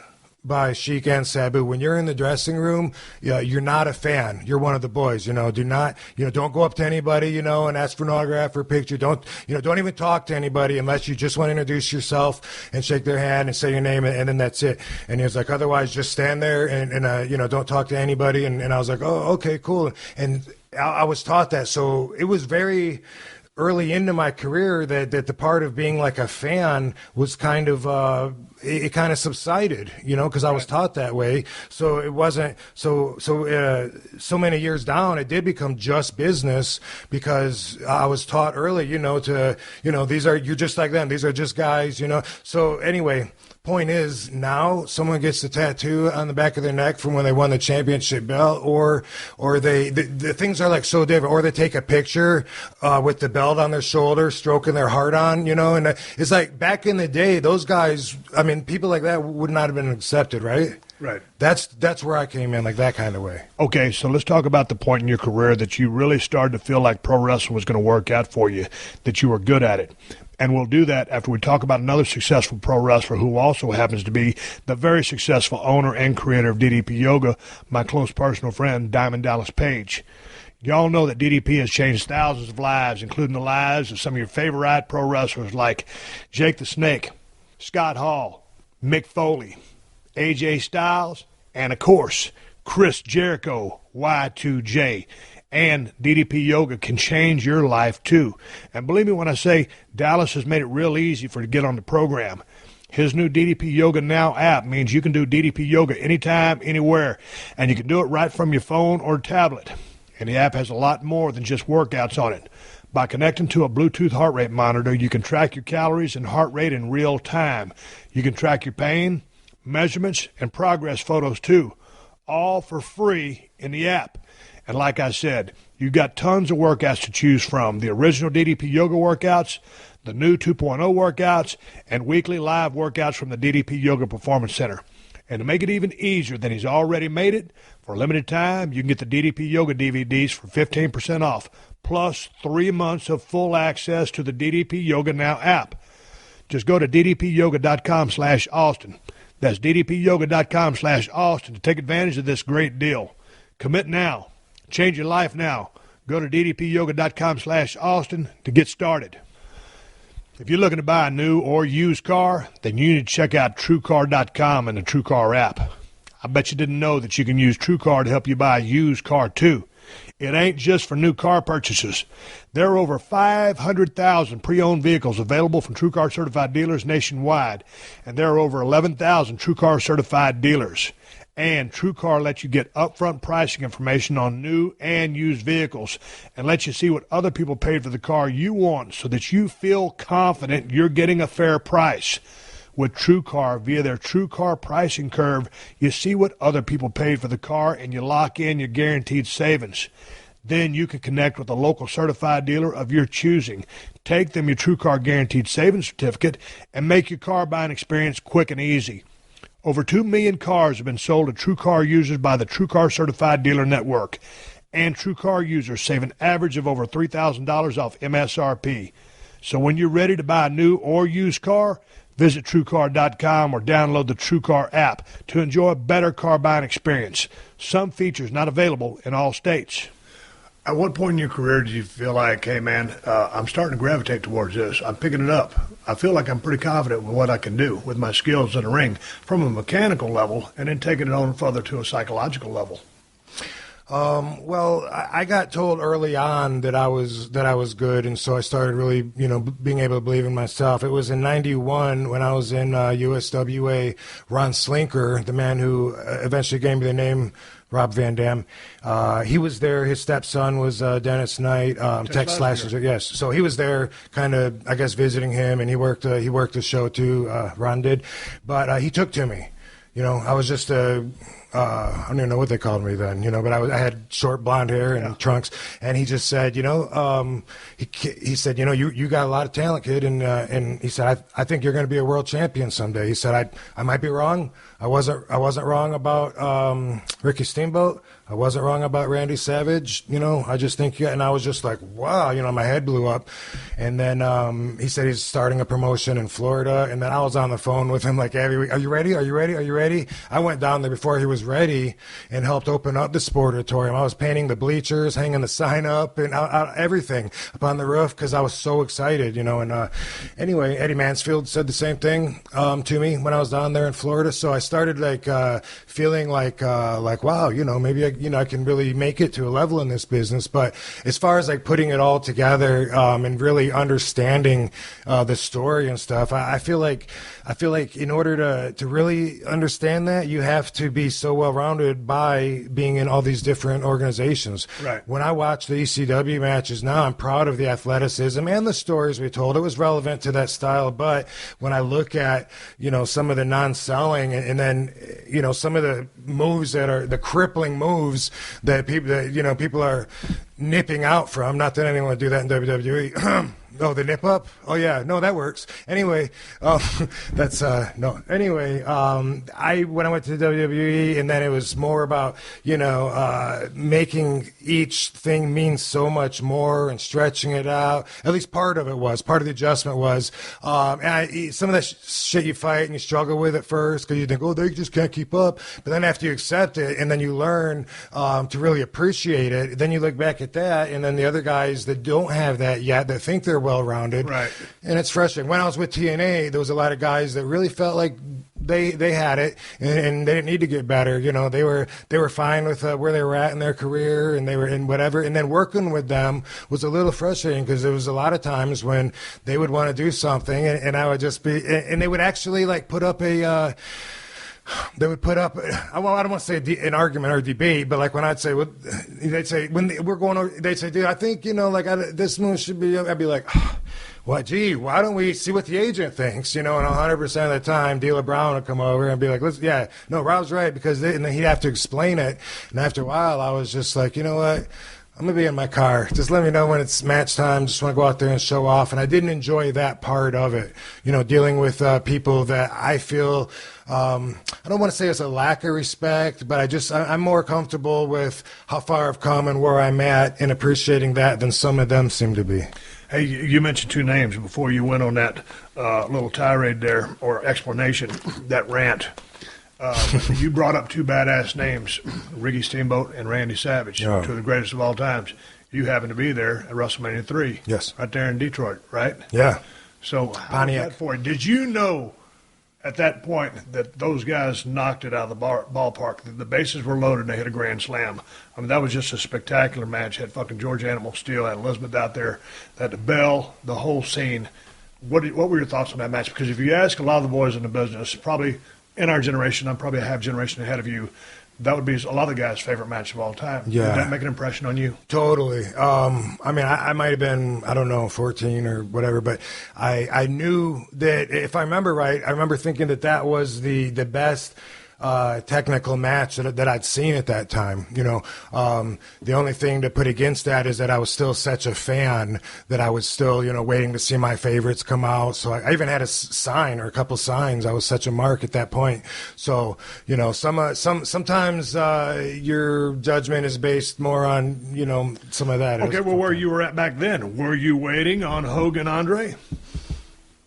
by Sheik and Sabu, when you're in the dressing room, you're not a fan. You're one of the boys. Don't go up to anybody, and ask for an autograph or a picture. Don't even talk to anybody unless you just want to introduce yourself and shake their hand and say your name, and then that's it. And he was like, otherwise, just stand there and don't talk to anybody. And I was like, oh, okay, cool. And I was taught that, so it was very early into my career that the part of being like a fan was kind of it kind of subsided, because I was taught that way. So it wasn't so many years down, it did become just business because I was taught early, you're just like them. These are just guys, So anyway, point is, now someone gets the tattoo on the back of their neck from when they won the championship belt, or the things are like so different, or they take a picture with the belt on their shoulder, stroking their heart on, and it's like back in the day, those guys, people like that would not have been accepted, right? Right. That's where I came in, like that kind of way. Okay, so let's talk about the point in your career that you really started to feel like pro wrestling was going to work out for you, that you were good at it. And we'll do that after we talk about another successful pro wrestler who also happens to be the very successful owner and creator of DDP Yoga, my close personal friend, Diamond Dallas Page. Y'all know that DDP has changed thousands of lives, including the lives of some of your favorite pro wrestlers like Jake the Snake, Scott Hall, Mick Foley, AJ Styles, and, of course, Chris Jericho, Y2J. And DDP Yoga can change your life, too. And believe me when I say Dallas has made it real easy for you to get on the program. His new DDP Yoga Now app means you can do DDP Yoga anytime, anywhere, and you can do it right from your phone or tablet. And the app has a lot more than just workouts on it. By connecting to a Bluetooth heart rate monitor, you can track your calories and heart rate in real time. You can track your pain, measurements, and progress photos, too, all for free in the app. And like I said, you've got tons of workouts to choose from. The original DDP Yoga workouts, the new 2.0 workouts, and weekly live workouts from the DDP Yoga Performance Center. And to make it even easier than he's already made it, for a limited time, you can get the DDP Yoga DVDs for 15% off, plus 3 months of full access to the DDP Yoga Now app. Just go to ddpyoga.com/Austin. That's ddpyoga.com/Austin to take advantage of this great deal. Commit now. Change your life now. Go to ddpyoga.com/Austin to get started. If you're looking to buy a new or used car, then you need to check out TrueCar.com and the TrueCar app. I bet you didn't know that you can use TrueCar to help you buy a used car, too. It ain't just for new car purchases. There are over 500,000 pre-owned vehicles available from TrueCar certified dealers nationwide, and there are over 11,000 TrueCar certified dealers. And TrueCar lets you get upfront pricing information on new and used vehicles and lets you see what other people paid for the car you want so that you feel confident you're getting a fair price. With TrueCar, via their TrueCar pricing curve, you see what other people paid for the car and you lock in your guaranteed savings. Then you can connect with a local certified dealer of your choosing. Take them your TrueCar guaranteed savings certificate and make your car buying experience quick and easy. Over 2 million cars have been sold to TrueCar users by the TrueCar Certified Dealer Network. And TrueCar users save an average of over $3,000 off MSRP. So when you're ready to buy a new or used car, visit TrueCar.com or download the TrueCar app to enjoy a better car buying experience. Some features not available in all states. At what point in your career did you feel like, hey, man, I'm starting to gravitate towards this. I'm picking it up. I feel like I'm pretty confident with what I can do with my skills in the ring from a mechanical level and then taking it on further to a psychological level? Well, I got told early on that I was good, and so I started really, being able to believe in myself. It was in '91 when I was in USWA. Ron Slinker, the man who eventually gave me the name Rob Van Dam, he was there. His stepson was Dennis Knight, Tex Slasher. Yes, so he was there, kind of, I guess, visiting him, and he worked the show too. Ron did, but he took to me. I was just a I don't even know what they called me then, but I had short blonde hair and trunks, and he just said, he said, you got a lot of talent, kid, and he said, I think you're going to be a world champion someday. He said, I might be wrong. I wasn't wrong about Ricky Steamboat. I wasn't wrong about Randy Savage. I just think, and I was just like, wow, my head blew up. And then he said he's starting a promotion in Florida, and then I was on the phone with him like every week. Are you ready? Are you ready? Are you ready? I went down there before he was ready and helped open up the Sportatorium. I was painting the bleachers, hanging the sign up, and everything up on the roof because I was so excited, And anyway, Eddie Mansfield said the same thing to me when I was down there in Florida. So I started feeling like wow, maybe I can really make it to a level in this business. But as far as putting it all together and really understanding the story and stuff, I feel like in order to really understand that, you have to be so well-rounded by being in all these different organizations. Right. When I watch the ECW matches now, I'm proud of the athleticism and the stories we told. It was relevant to that style. But when I look at, some of the non-selling and then, some of the moves that are the crippling moves that people are nipping out from, not that anyone would do that in WWE. Oh, the nip up? Oh, yeah. No, that works. Anyway, that's, no. Anyway, when I went to WWE, and then it was more about, making each thing mean so much more and stretching it out. At least part of the adjustment was, and some of that shit you fight and you struggle with at first because you think, oh, they just can't keep up. But then after you accept it and then you learn to really appreciate it, then you look back at that, and then the other guys that don't have that yet, that think they're well-rounded. Right. And it's frustrating. When I was with TNA, there was a lot of guys that really felt like they had it and they didn't need to get better. They were fine with where they were at in their career, and they were in whatever. And then working with them was a little frustrating because there was a lot of times when they would want to do something and I would just be, and they would actually put up a, they would put up, I don't want to say an argument or a debate, but when I'd say, well, they'd say, we're going over, they'd say, dude, I think, this move should be, I'd be like, well, gee, why don't we see what the agent thinks, and 100% of the time, D'Lo Brown would come over and be like, Rob's right, because and then he'd have to explain it, and after a while, I was just like, you know what, I'm going to be in my car. Just let me know when it's match time. Just want to go out there and show off. And I didn't enjoy that part of it, dealing with people that I feel, I don't want to say it's a lack of respect, but I'm more comfortable with how far I've come and where I'm at and appreciating that than some of them seem to be. Hey, you mentioned two names before you went on that little tirade there, or explanation, that rant. You brought up two badass names, Ricky Steamboat and Randy Savage, two of the greatest of all times. You happened to be there at WrestleMania 3. Yes. Right there in Detroit, right? Yeah. So how was that for you? Did you know at that point that those guys knocked it out of the ballpark? The bases were loaded and they hit a grand slam. I mean, that was just a spectacular match. Had fucking George Animal Steel, had Elizabeth out there, had the bell, the whole scene. What were your thoughts on that match? Because if you ask a lot of the boys in the business, probably in our generation, I'm probably a half generation ahead of you, that would be a lot of guys' favorite match of all time. Yeah. Did that make an impression on you? Totally. I might have been, 14 or whatever, but I knew that, if I remember right, I remember thinking that was the best technical match that I'd seen at that time. The only thing to put against that is that I was still such a fan that I was still, waiting to see my favorites come out. So I even had a sign or a couple signs. I was such a mark at that point. So, sometimes your judgment is based more on, some of that. Okay, well, where you were at back then, were you waiting on Hogan Andre?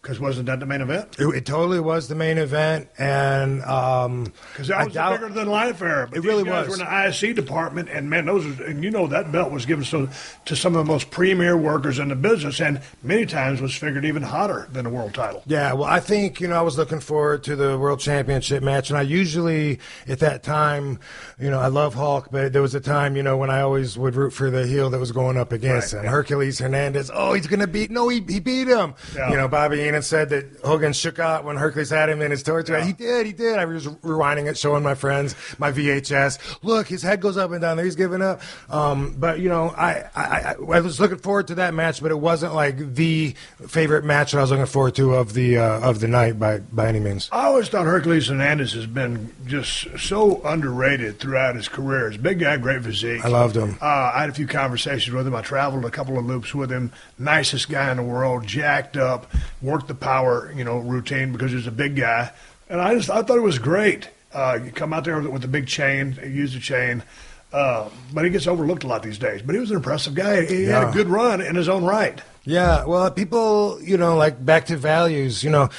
Because wasn't that the main event? It totally was the main event, and because that was a bigger than life era. But it really guys was. Were in the ISC department, and man, that belt was given to some of the most premier workers in the business, and many times was figured even hotter than the world title. Yeah, well, I think I was looking forward to the World Championship match, and I usually at that time, I love Hulk, but there was a time, when I always would root for the heel that was going up against him. Hercules Hernandez. Oh, he's gonna beat. No, he beat him. Yeah. Bobby Heenan and said that Hogan shook out when Hercules had him in his torture. He did. I was rewinding it, showing my friends my VHS. Look, his head goes up and down there. He's giving up. But I was looking forward to that match, but it wasn't like the favorite match that I was looking forward to of the night by any means. I always thought Hercules Hernandez has been just so underrated throughout his career. He's a big guy, great physique. I loved him. I had a few conversations with him. I traveled a couple of loops with him. Nicest guy in the world, jacked up, worked the power, routine because he's a big guy. And I thought it was great. You come out there with the big chain, use the chain. But he gets overlooked a lot these days. But he was an impressive guy. He had a good run in his own right. Yeah, well, people, like back to values, as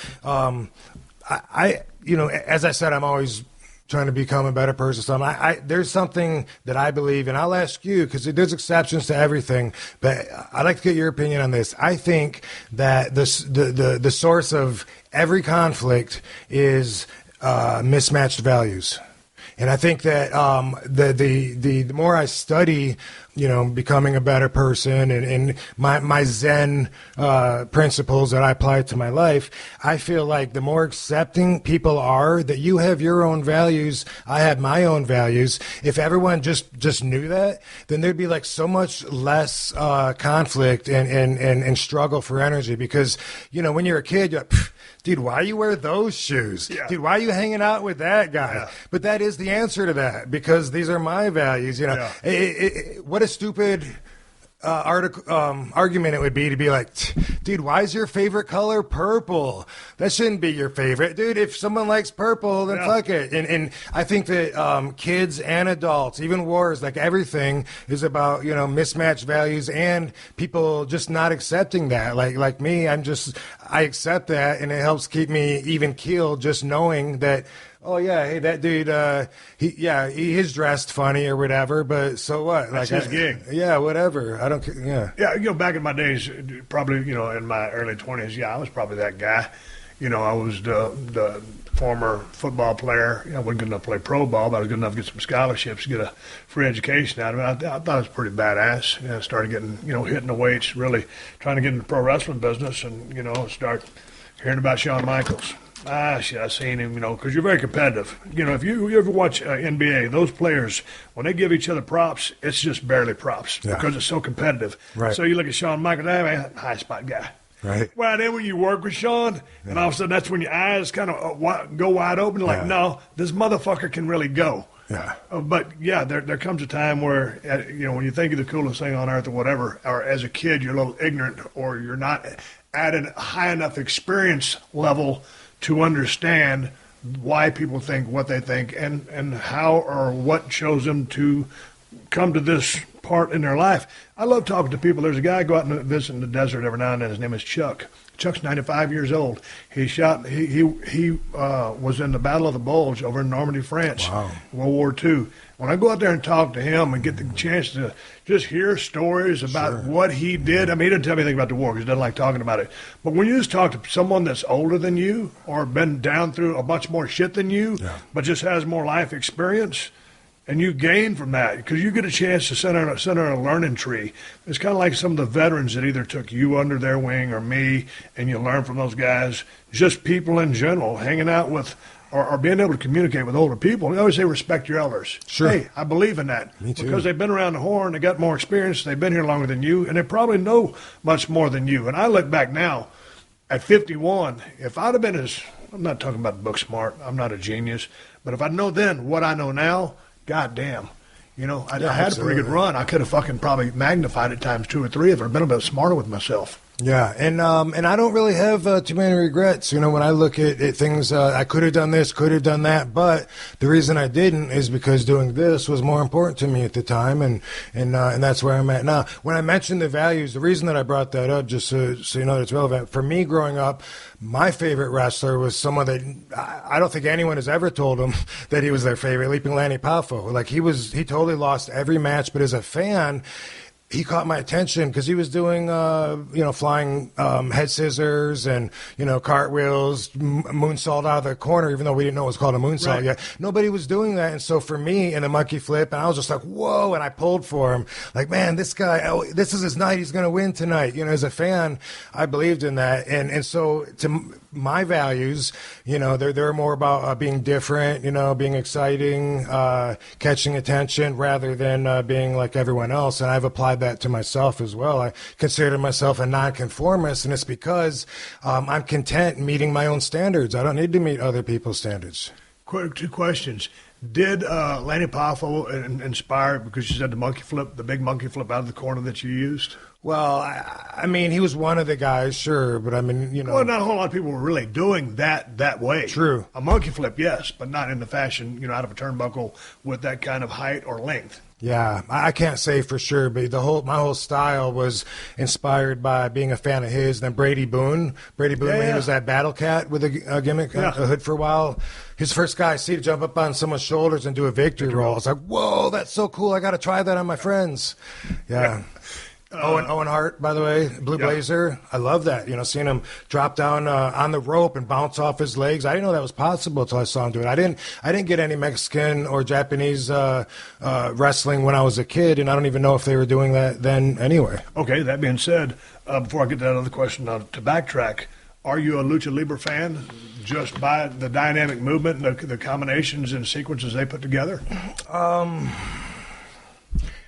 I said, I'm always trying to become a better person. So there's something that I believe, and I'll ask you, because there's exceptions to everything, but I'd like to get your opinion on this. I think that the source of every conflict is mismatched values. And I think that the more I study, becoming a better person and my Zen principles that I apply to my life, I feel like the more accepting people are that you have your own values, I have my own values. If everyone just knew that, then there'd be like so much less conflict and struggle for energy. Because, when you're a kid, you're like, dude, why you wear those shoes? Yeah. Dude, why are you hanging out with that guy? Yeah. But that is the answer to that, because these are my values. What a stupid argument it would be to be like, dude, why is your favorite color purple? That shouldn't be your favorite. Dude, if someone likes purple, then fuck it. And I think that kids and adults, even wars, like everything is about, mismatched values and people just not accepting that. Like me, I accept that, and it helps keep me even keeled just knowing that, oh yeah, hey, that dude, he is dressed funny or whatever, but so what? That's his gig. Yeah, whatever. I don't care. Yeah. Yeah, back in my days, probably, in my early 20s, I was probably that guy. I was the former football player. I wasn't good enough to play pro ball, but I was good enough to get some scholarships, get a free education out of it. I thought it was pretty badass. I started getting, hitting the weights, really trying to get into the pro wrestling business and, start hearing about Shawn Michaels. Shit, I seen him, because you're very competitive. If you ever watch NBA, those players, when they give each other props, it's just barely props because it's so competitive. Right. So you look at Shawn Michaels, man, high spot guy. Right. Well, then when you work with Shawn, and all of a sudden that's when your eyes kind of go wide open, like, no, this motherfucker can really go. Yeah. But, there comes a time where, when you think you're the coolest thing on earth or whatever, or as a kid you're a little ignorant or you're not at a high enough experience level to understand why people think what they think and how or what shows them to come to this part in their life. I love talking to people. There's a guy I go out and visit in the desert every now and then. His name is Chuck. Chuck's 95 years old. He was in the Battle of the Bulge over in Normandy, France, World War II. When I go out there and talk to him and get the chance to just hear stories about what he did, I mean, he didn't tell me anything about the war because he doesn't like talking about it. But when you just talk to someone that's older than you or been down through a bunch more shit than you, but just has more life experience, and you gain from that because you get a chance to center a learning tree. It's kind of like some of the veterans that either took you under their wing or me, and you learn from those guys. Just people in general, hanging out with or being able to communicate with older people. They always say respect your elders. Sure. Hey, I believe in that. Me too. Because they've been around the horn, they got more experience, they've been here longer than you, and they probably know much more than you. And I look back now at 51, if I'd have been I'm not talking about book smart, I'm not a genius, but if I know then what I know now, God damn. I had a pretty good run. I could have fucking probably magnified it times 2 or 3 if I'd been a bit smarter with myself. Yeah, and I don't really have too many regrets. When I look at things, I could have done this, could have done that, but the reason I didn't is because doing this was more important to me at the time, and that's where I'm at now. When I mentioned the values, the reason that I brought that up, just so you know that it's relevant, for me growing up, my favorite wrestler was someone that I don't think anyone has ever told him that he was their favorite, Leaping Lanny Poffo. Like he totally lost every match, but as a fan, he caught my attention because he was doing, flying head scissors and, cartwheels, moonsault out of the corner, even though we didn't know it was called a moonsault yet. Nobody was doing that. And so for me, in the monkey flip, and I was just like, whoa, and I pulled for him. Like, man, this guy, this is his night. He's going to win tonight. As a fan, I believed in that. And so to my values, they're more about being different, being exciting, catching attention rather than being like everyone else. And I've applied that to myself as well. I consider myself a nonconformist, and it's because I'm content meeting my own standards. I don't need to meet other people's standards. Two questions. Did Lanny Poffo inspire, because you said the big monkey flip out of the corner that you used? Well, I mean, he was one of the guys, sure, but I mean, Well, not a whole lot of people were really doing that way. True. A monkey flip, yes, but not in the fashion, out of a turnbuckle with that kind of height or length. Yeah, I can't say for sure, but my whole style was inspired by being a fan of his. Then Brady Boone, when he was that Battle Cat with a gimmick, a hood for a while. His first guy I see to jump up on someone's shoulders and do a victory roll. I was like, whoa, that's so cool. I got to try that on my friends. Yeah. Owen Hart, by the way, Blue Blazer. I love that. Seeing him drop down on the rope and bounce off his legs. I didn't know that was possible until I saw him do it. I didn't get any Mexican or Japanese wrestling when I was a kid, and I don't even know if they were doing that then anyway. Okay, that being said, before I get to that other question, to backtrack, are you a Lucha Libre fan just by the dynamic movement and the combinations and sequences they put together?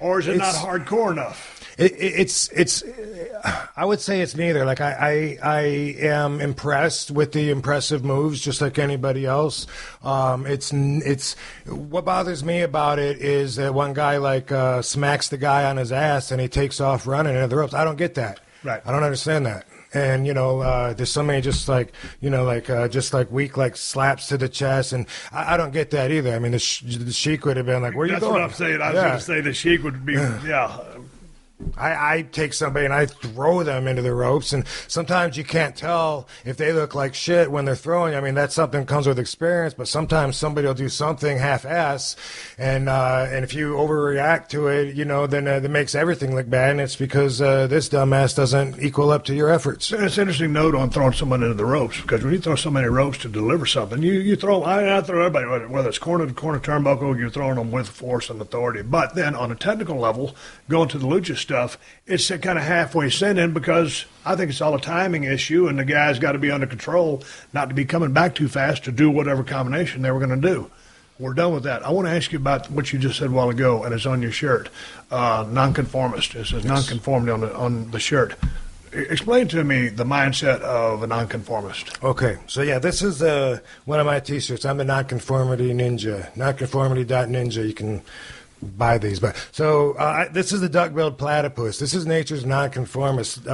Or is it not hardcore enough? It's I would say it's neither. Like I am impressed with the impressive moves just like anybody else. It's what bothers me about it is that one guy smacks the guy on his ass and he takes off running into the ropes. I don't get that. Right. I don't understand that. And, there's so many just weak, slaps to the chest. And I don't get that either. I mean, the Sheik would have been like, where are you going? That's what I'm saying. I was going to say the Sheik would be, I take somebody and I throw them into the ropes, and sometimes you can't tell if they look like shit when they're throwing. I mean, that's something that comes with experience, but sometimes somebody will do something half-ass, and if you overreact to it, then that makes everything look bad, and it's because this dumbass doesn't equal up to your efforts. It's an interesting note on throwing someone into the ropes, because when you throw so many ropes to deliver something, you throw, I throw everybody, whether it's corner to corner turnbuckle, you're throwing them with force and authority. But then on a technical level, going to the lucha stuff, it's a kind of halfway send-in because I think it's all a timing issue, and the guy's got to be under control, not to be coming back too fast to do whatever combination they were going to do. We're done with that. I want to ask you about what you just said a while ago, and it's on your shirt. Nonconformist. It says nonconformity on the shirt. Explain to me the mindset of a nonconformist. Okay, so this is one of my T-shirts. I'm the Nonconformity Ninja. Nonconformity.ninja. You can buy these, but this is the duck-billed platypus. This is nature's nonconformist.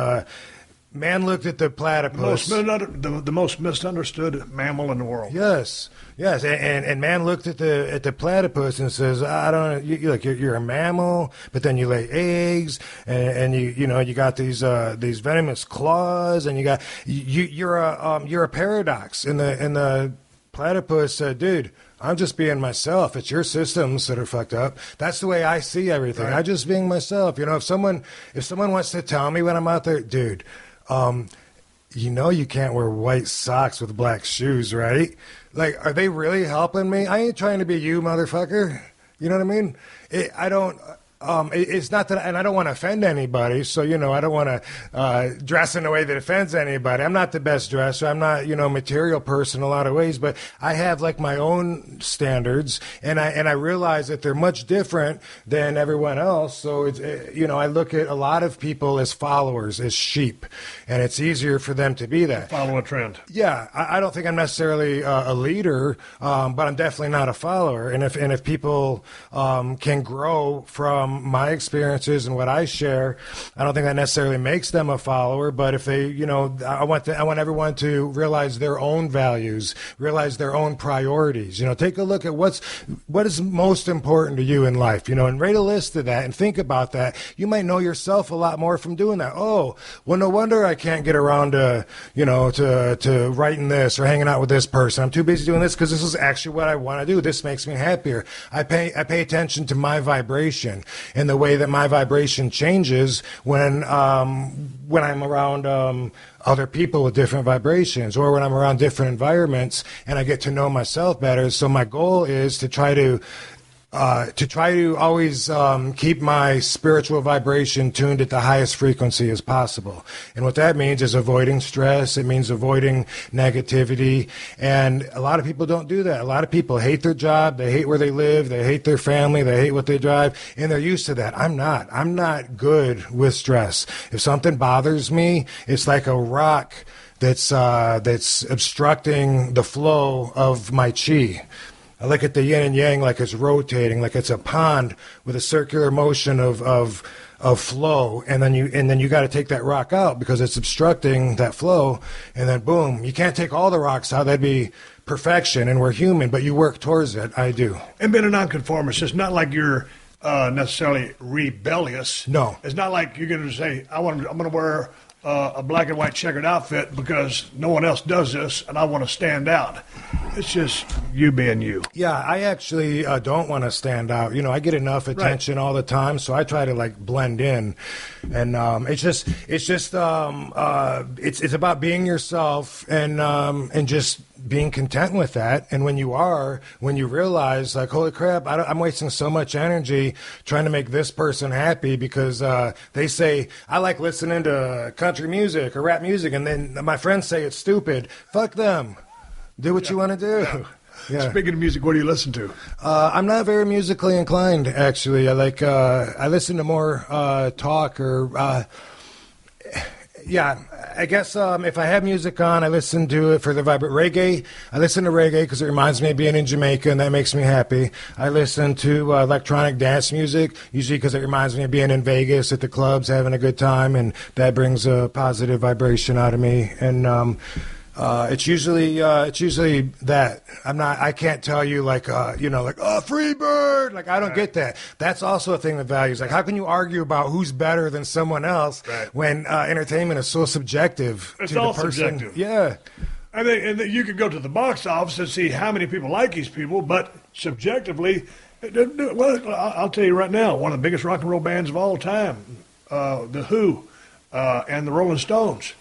Man looked at the platypus. The most misunderstood mammal in the world. Yes, and man looked at the platypus and says, "I don't. You're a mammal, but then you lay eggs, and you got these venomous claws, and you're a paradox." In the platypus said, "Dude, I'm just being myself. It's your systems that are fucked up." That's the way I see everything. Right. I'm just being myself. If someone wants to tell me when I'm out there, dude, you can't wear white socks with black shoes, right? Like, are they really helping me? I ain't trying to be you, motherfucker. You know what I mean? It's not that, and I don't want to offend anybody, so, I don't want to dress in a way that offends anybody. I'm not the best dresser. I'm not, material person in a lot of ways, but I have, my own standards, and I realize that they're much different than everyone else, so, it's, I look at a lot of people as followers, as sheep, and it's easier for them to be that. Follow a trend. Yeah, I don't think I'm necessarily a leader, but I'm definitely not a follower, and if people can grow from my experiences and what I share, I don't think that necessarily makes them a follower, but if they, I want everyone to realize their own values, realize their own priorities, take a look at what is most important to you in life, and write a list of that and think about that. You might know yourself a lot more from doing that. Oh, well, no wonder I can't get around to, to writing this or hanging out with this person. I'm too busy doing this because this is actually what I want to do. This makes me happier. I pay attention to my vibration. and the way that my vibration changes when I'm around other people with different vibrations, or when I'm around different environments and I get to know myself better. So my goal is to try to always keep my spiritual vibration tuned at the highest frequency as possible. And what that means is avoiding stress. It means avoiding negativity. And a lot of people don't do that. A lot of people hate their job. They hate where they live. They hate their family. They hate what they drive. And they're used to that. I'm not. I'm not good with stress. If something bothers me, it's like a rock that's obstructing the flow of my chi. I look at the yin and yang like it's rotating, like it's a pond with a circular motion of flow, and then you got to take that rock out because it's obstructing that flow, and then boom, you can't take all the rocks out. That'd be perfection, and we're human, but you work towards it. I do. And being a nonconformist, it's not like you're necessarily rebellious. No, it's not like you're going to say, I'm going to wear a black and white checkered outfit because no one else does this, and I want to stand out. It's just you being you. Yeah, I actually don't want to stand out. You know, I get enough attention all the time, so I try to like blend in, and it's about being yourself and just being content with that. And when you realize like, holy crap, I'm wasting so much energy trying to make this person happy because they say I like listening to country music or rap music, and then my friends say it's stupid. Fuck them. Do what you want to do. Yeah. Speaking of music, what do you listen to? I'm not very musically inclined, actually. I listen to more talk or. Yeah, I guess if I have music on, I listen to it for the vibrant reggae. I listen to reggae because it reminds me of being in Jamaica, and that makes me happy. I listen to electronic dance music, usually because it reminds me of being in Vegas at the clubs, having a good time, and that brings a positive vibration out of me. And it's usually that. I can't tell you like free bird. Like I don't get that. That's also a thing with values. Like how can you argue about who's better than someone else when entertainment is so subjective it's to all the person? Subjective. Yeah. And you could go to the box office and see how many people like these people, but subjectively, well, I'll tell you right now, one of the biggest rock and roll bands of all time, The Who, and the Rolling Stones.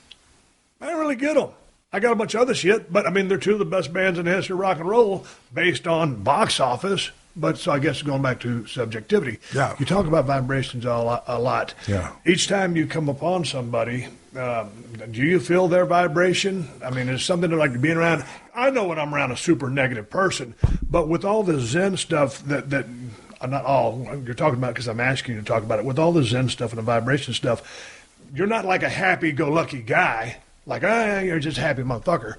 I didn't really get them. I got a bunch of other shit, but I mean, they're two of the best bands in the history of rock and roll based on box office. But so I guess going back to subjectivity, you talk about vibrations a lot. Yeah. Each time you come upon somebody, do you feel their vibration? I mean, is something like being around? I know when I'm around a super negative person, but with all the Zen stuff that not all you're talking about, because I'm asking you to talk about it. With all the Zen stuff and the vibration stuff, you're not like a happy-go-lucky guy. Like, you're just a happy motherfucker.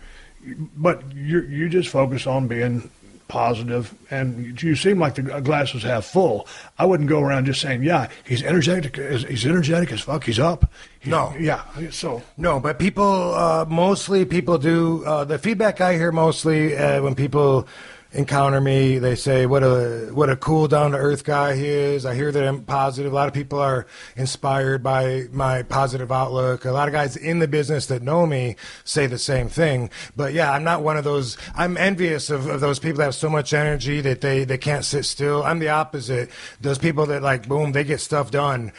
But you just focus on being positive, and you seem like the glass is half full. I wouldn't go around just saying, yeah, he's energetic as fuck, he's up. No. Yeah, so. No, but people, mostly people do, the feedback I hear mostly when people encounter me, they say what a cool down-to-earth guy he is. I hear that I'm positive. A lot of people are inspired by my positive outlook. A lot of guys in the business that know me say the same thing. But yeah, I'm not one of those. I'm envious of those people that have so much energy that they can't sit still. I'm the opposite. Those people that like, boom, they get stuff done.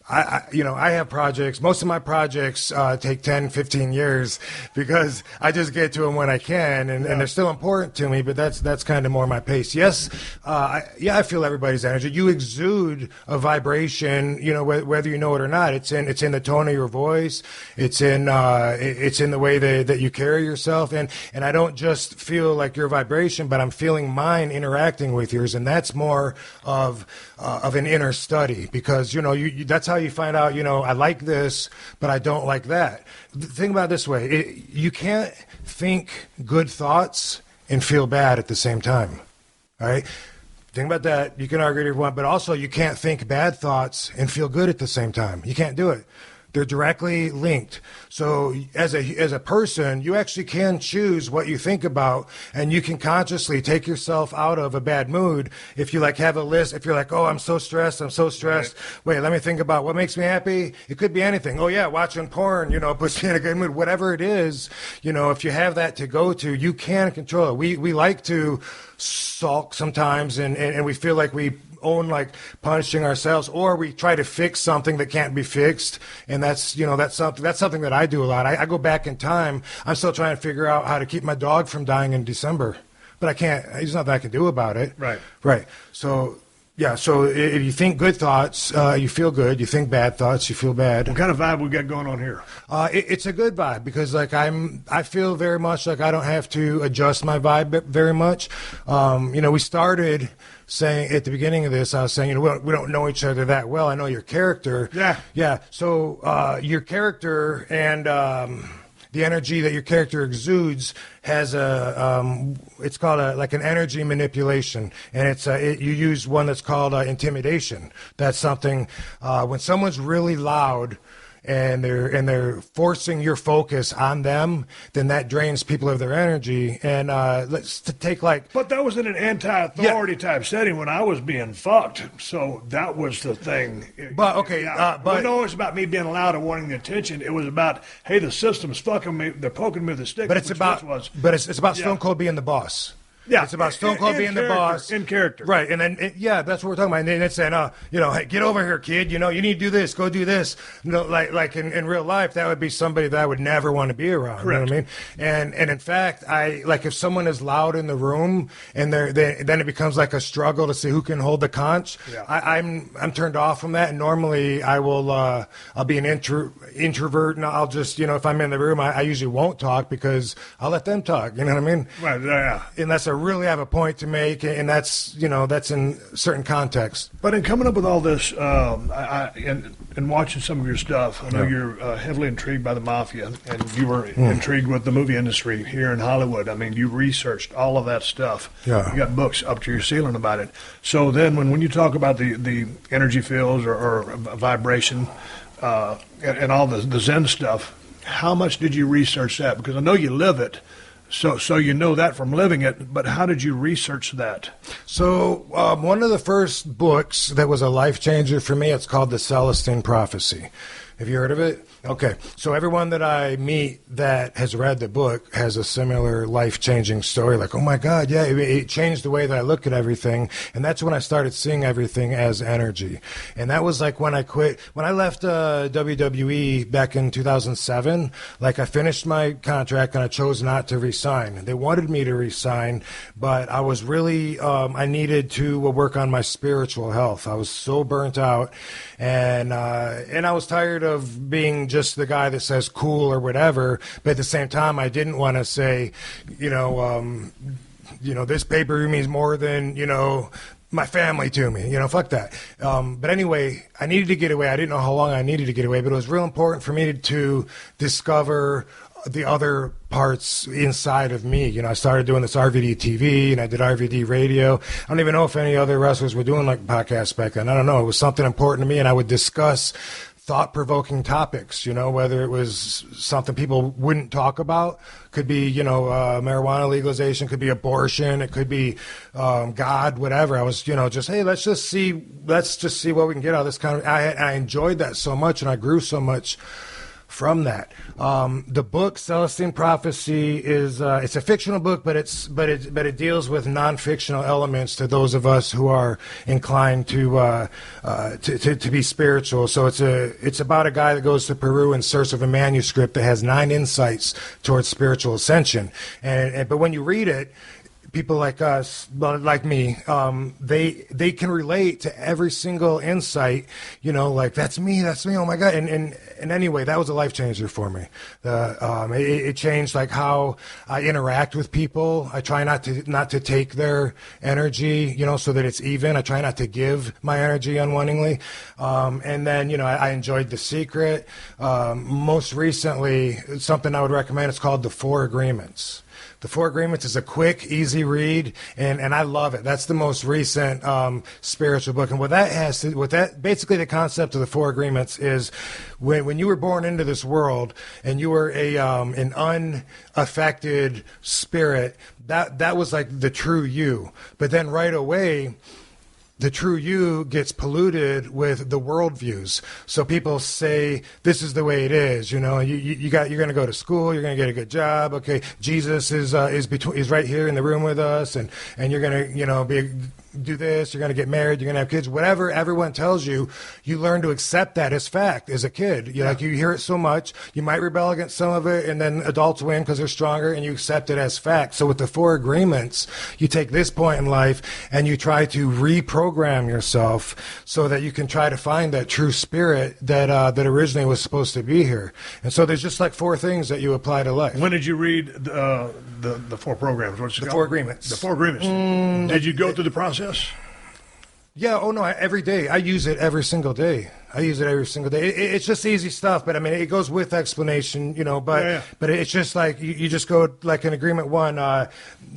I have projects. Most of my projects take 10, 15 years because I just get to them when I can, and they're still important to me, but that's kind of more my pace. Yes, I feel everybody's energy. You exude a vibration, whether you know it or not. It's in the tone of your voice. It's in the way that you carry yourself, and I don't just feel like your vibration, but I'm feeling mine interacting with yours, and that's more of an inner study because that's how you find out, I like this, but I don't like that. Think about it this way. You can't think good thoughts and feel bad at the same time. All right? Think about that. You can argue if you want, but also you can't think bad thoughts and feel good at the same time. You can't do it. They're directly linked. So as a person, you actually can choose what you think about, and you can consciously take yourself out of a bad mood. If you have a list, if you're like, oh, I'm so stressed. Right. Wait, let me think about what makes me happy. It could be anything. Oh yeah, watching porn, puts me in a good mood. Whatever it is, if you have that to go to, you can control it. We like to sulk sometimes, and we feel like we own like punishing ourselves, or we try to fix something that can't be fixed, and that's something that I do a lot. I go back in time. I'm still trying to figure out how to keep my dog from dying in December, but I can't. There's nothing I can do about it. Right. So yeah. So if you think good thoughts, you feel good. You think bad thoughts, you feel bad. What kind of vibe we got going on here? It's a good vibe because like I feel very much like I don't have to adjust my vibe very much. We started saying at the beginning of this, I was saying, we don't know each other that well. I know your character. Yeah. So your character and the energy that your character exudes has it's called an energy manipulation, and you use one that's called intimidation. That's something when someone's really loud and they're forcing your focus on them, then that drains people of their energy. And let's take like. But that was in an anti-authority type setting when I was being fucked. So that was the thing. But okay, it wasn't always about me being loud and wanting the attention. It was about, hey, the system's fucking me. They're poking me with a stick. But it's about Stone Cold being the boss. Yeah, it's about Stone Cold being the boss. In character. Right, and then, that's what we're talking about. And then it's saying, hey, get over here, kid. You need to do this. Go do this. Like in real life, that would be somebody that I would never want to be around. Correct. You know what I mean? And in fact, if someone is loud in the room and then it becomes like a struggle to see who can hold the conch. Yeah. I'm turned off from that. And normally I'll be an introvert, and I'll just, if I'm in the room, I usually won't talk because I'll let them talk. You know what I mean? Right, yeah. Unless I really have a point to make, and that's in certain contexts. But in coming up with all this, and watching some of your stuff, I know you're heavily intrigued by the mafia, and you were intrigued with the movie industry here in Hollywood. I mean, you researched all of that stuff. Yeah. You got books up to your ceiling about it. So then when you talk about the energy fields or vibration and all the Zen stuff, how much did you research that? Because I know you live it. So you know that from living it, but how did you research that? So one of the first books that was a life changer for me, it's called The Celestine Prophecy. Have you heard of it? Okay. So everyone that I meet that has read the book has a similar life-changing story. Like, oh my God, yeah, it changed the way that I look at everything. And that's when I started seeing everything as energy. And that was like when I quit. When I left WWE back in 2007, like I finished my contract and I chose not to resign. They wanted me to resign, but I was really, I needed to work on my spiritual health. I was so burnt out, and I was tired of being just the guy that says cool or whatever, but at the same time, I didn't want to say, this pay-per-view means more than, my family to me, fuck that. But anyway, I needed to get away. I didn't know how long I needed to get away, but it was real important for me to discover the other parts inside of me. I started doing this RVD TV, and I did RVD radio. I don't even know if any other wrestlers were doing like podcasts back then. I don't know. It was something important to me, and I would discuss thought-provoking topics, whether it was something people wouldn't talk about. Could be, marijuana legalization, could be abortion, it could be God, whatever. I was, just, hey, let's just see what we can get out of this kind of. I enjoyed that so much, and I grew so much from that. The book Celestine Prophecy is it's a fictional book, but it deals with non-fictional elements to those of us who are inclined to be spiritual. So it's about a guy that goes to Peru in search of a manuscript that has 9 insights towards spiritual ascension. But when you read it, people like us, like me, they can relate to every single insight, like that's me, oh my God. And anyway, that was a life changer for me. It changed like how I interact with people. I try not to take their energy, so that it's even. I try not to give my energy unwittingly. And then, I enjoyed The Secret. Most recently, something I would recommend, it's called The 4 Agreements. The 4 Agreements is a quick, easy read, and I love it. That's the most recent spiritual book. And basically the concept of the 4 Agreements is when you were born into this world and you were an unaffected spirit, that was like the true you. But then right away, the true you gets polluted with the worldviews. So people say this is the way it is. You're going to go to school, you're going to get a good job. Okay, Jesus is right here in the room with us, and you're going to do this. You're going to get married. You're going to have kids. Whatever everyone tells you, you learn to accept that as fact as a kid. You hear it so much, you might rebel against some of it, and then adults win because they're stronger, and you accept it as fact. So with the 4 agreements, you take this point in life and you try to reprogram yourself so that you can try to find that true spirit that originally was supposed to be here. And so there's just like 4 things that you apply to life. When did you read the 4 programs? What's it called? 4 agreements. The 4 agreements. Did you go through the process? Yeah. Oh no. Every day. I use it every single day. It's just easy stuff, but I mean, it goes with explanation, but it's just like, you just go like in agreement 1,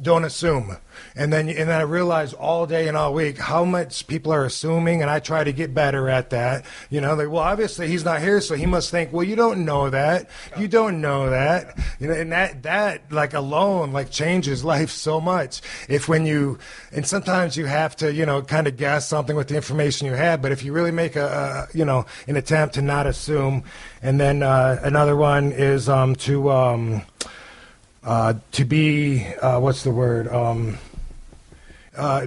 don't assume. And then I realize all day and all week how much people are assuming, and I try to get better at that. Well, obviously he's not here, so he must think, well, you don't know that. You don't know that. And that like alone, like changes life so much. And sometimes you have to, kind of guess something with the information you have, but if you really make an attempt to not assume. And then another one is to be what's the word?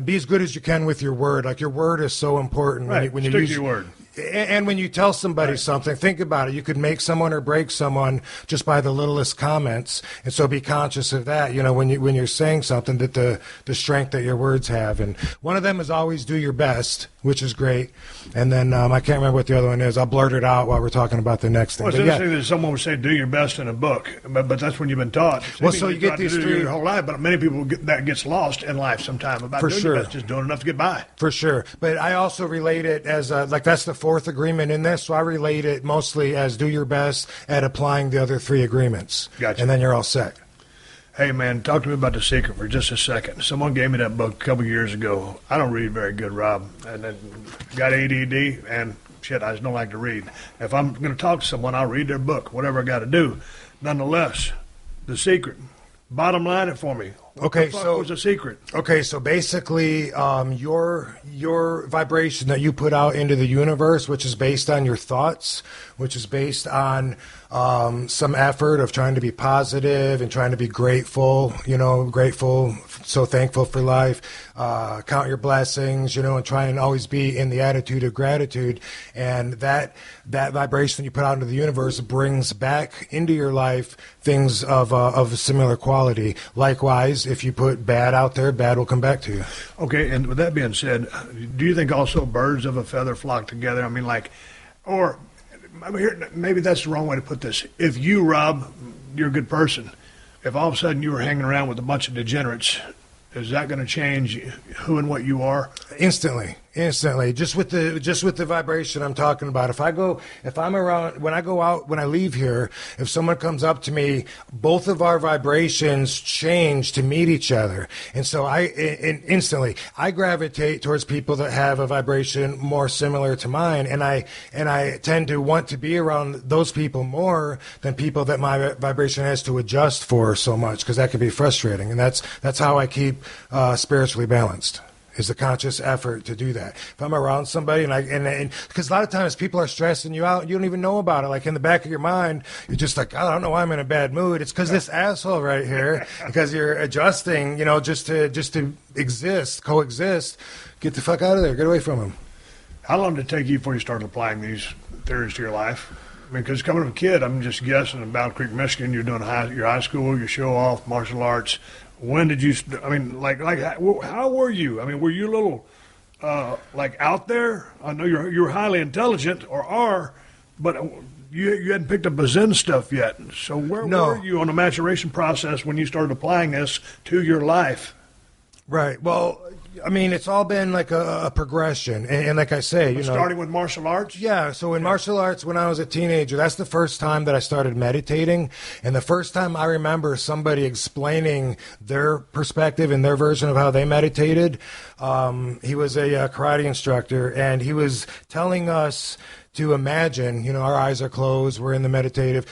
Be as good as you can with your word. Like, your word is so important. Right. When you Stick use to your word. And when you tell somebody something, think about it. You could make someone or break someone just by the littlest comments. And so be conscious of that, when you're saying something, that the strength that your words have. And one of them is always do your best, which is great. And then I can't remember what the other one is. I'll blurt it out while we're talking about the next thing. Well, it's interesting that someone would say do your best in a book, but that's when you've been taught. So you get these 3 your whole life, but many people that gets lost in life sometime about doing your best, just doing enough to get by. For sure. But I also relate it as that's the 4th agreement in this, so I relate it mostly as do your best at applying the other 3 agreements. Gotcha. And then you're all set. Hey, man, talk to me about The Secret for just a second. Someone gave me that book a couple years ago. I don't read very good, Rob, and then got ADD, and shit, I just don't like to read. If I'm going to talk to someone, I'll read their book, whatever I got to do. Nonetheless, The Secret, bottom line it for me. Okay, what the fuck was The Secret? Okay, so basically, your vibration that you put out into the universe, which is based on your thoughts, which is based on some effort of trying to be positive and trying to be grateful, so thankful for life, count your blessings, and try and always be in the attitude of gratitude. And that vibration you put out into the universe brings back into your life things of a similar quality. Likewise, if you put bad out there, bad will come back to you. Okay, and with that being said, do you think also birds of a feather flock together? I mean, maybe that's the wrong way to put this. If you, Rob, you're a good person, if all of a sudden you were hanging around with a bunch of degenerates, is that going to change who and what you are? Instantly. Just with the vibration I'm talking about. If I'm around, when I go out, when I leave here, if someone comes up to me, both of our vibrations change to meet each other. And so instantly I gravitate towards people that have a vibration more similar to mine. And I tend to want to be around those people more than people that my vibration has to adjust for so much, because that can be frustrating. And that's how I keep spiritually balanced. Is the conscious effort to do that. If I'm around somebody and because a lot of times people are stressing you out, you don't even know about it. Like in the back of your mind, you're just like, I don't know why I'm in a bad mood. It's because this asshole right here, because you're adjusting, just to coexist. Get the fuck out of there. Get away from him. How long did it take you before you started applying these theories to your life? I mean, because coming from a kid, I'm just guessing in Battle Creek, Michigan, you're doing your high school, your show off, martial arts. When did you? I mean, how were you? I mean, were you a little out there? I know you're highly intelligent, or are, but you hadn't picked up the Zen stuff yet. So where were you on the maturation process when you started applying this to your life? Right. Well, I mean, it's all been like a progression. And like I say, starting with martial arts? Yeah. So in martial arts, when I was a teenager, that's the first time that I started meditating. And the first time I remember somebody explaining their perspective and their version of how they meditated, he was a karate instructor, and he was telling us to imagine, our eyes are closed, we're in the meditative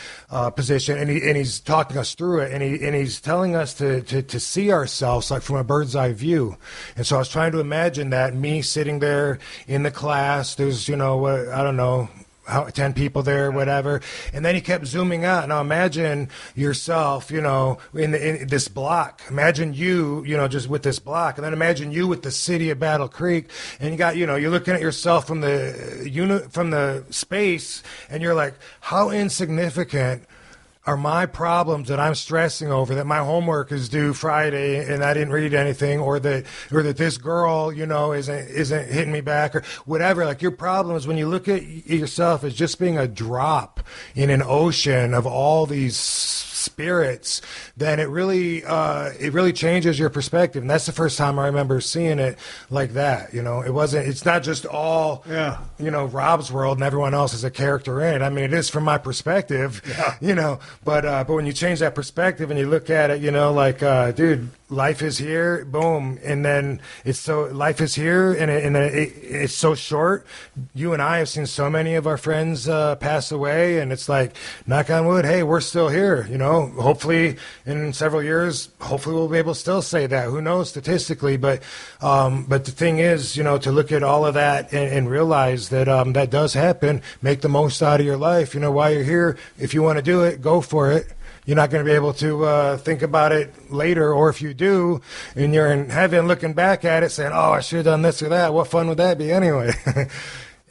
position, and he's talking us through it, and he's telling us to see ourselves like from a bird's eye view. And so I was trying to imagine that, me sitting there in the class, there's, I don't know, 10 people there, whatever. And then he kept zooming out. Now imagine yourself, in this block. Imagine you, just with this block. And then imagine you with the city of Battle Creek. And you got, you're looking at yourself from the space, and you're like, how insignificant are my problems that I'm stressing over, that my homework is due Friday and I didn't read anything, or that this girl, isn't hitting me back, or whatever. Like, your problems, when you look at yourself as just being a drop in an ocean of all these spirits, then it really changes your perspective. And that's the first time I remember seeing it like that. It's not just all, Rob's world and everyone else is a character in it. I mean, it is from my perspective, but when you change that perspective and you look at it, dude, life is here, boom. And then life is here, and it's so short. You and I have seen so many of our friends pass away, and it's like, knock on wood, hey, we're still here, hopefully in several years, hopefully we'll be able to still say that. Who knows statistically, but the thing is, to look at all of that and realize that that does happen. Make the most out of your life. While you're here, if you want to do it, go for it. You're not going to be able to think about it later, or if you do, and you're in heaven looking back at it saying, oh, I should have done this or that. What fun would that be anyway?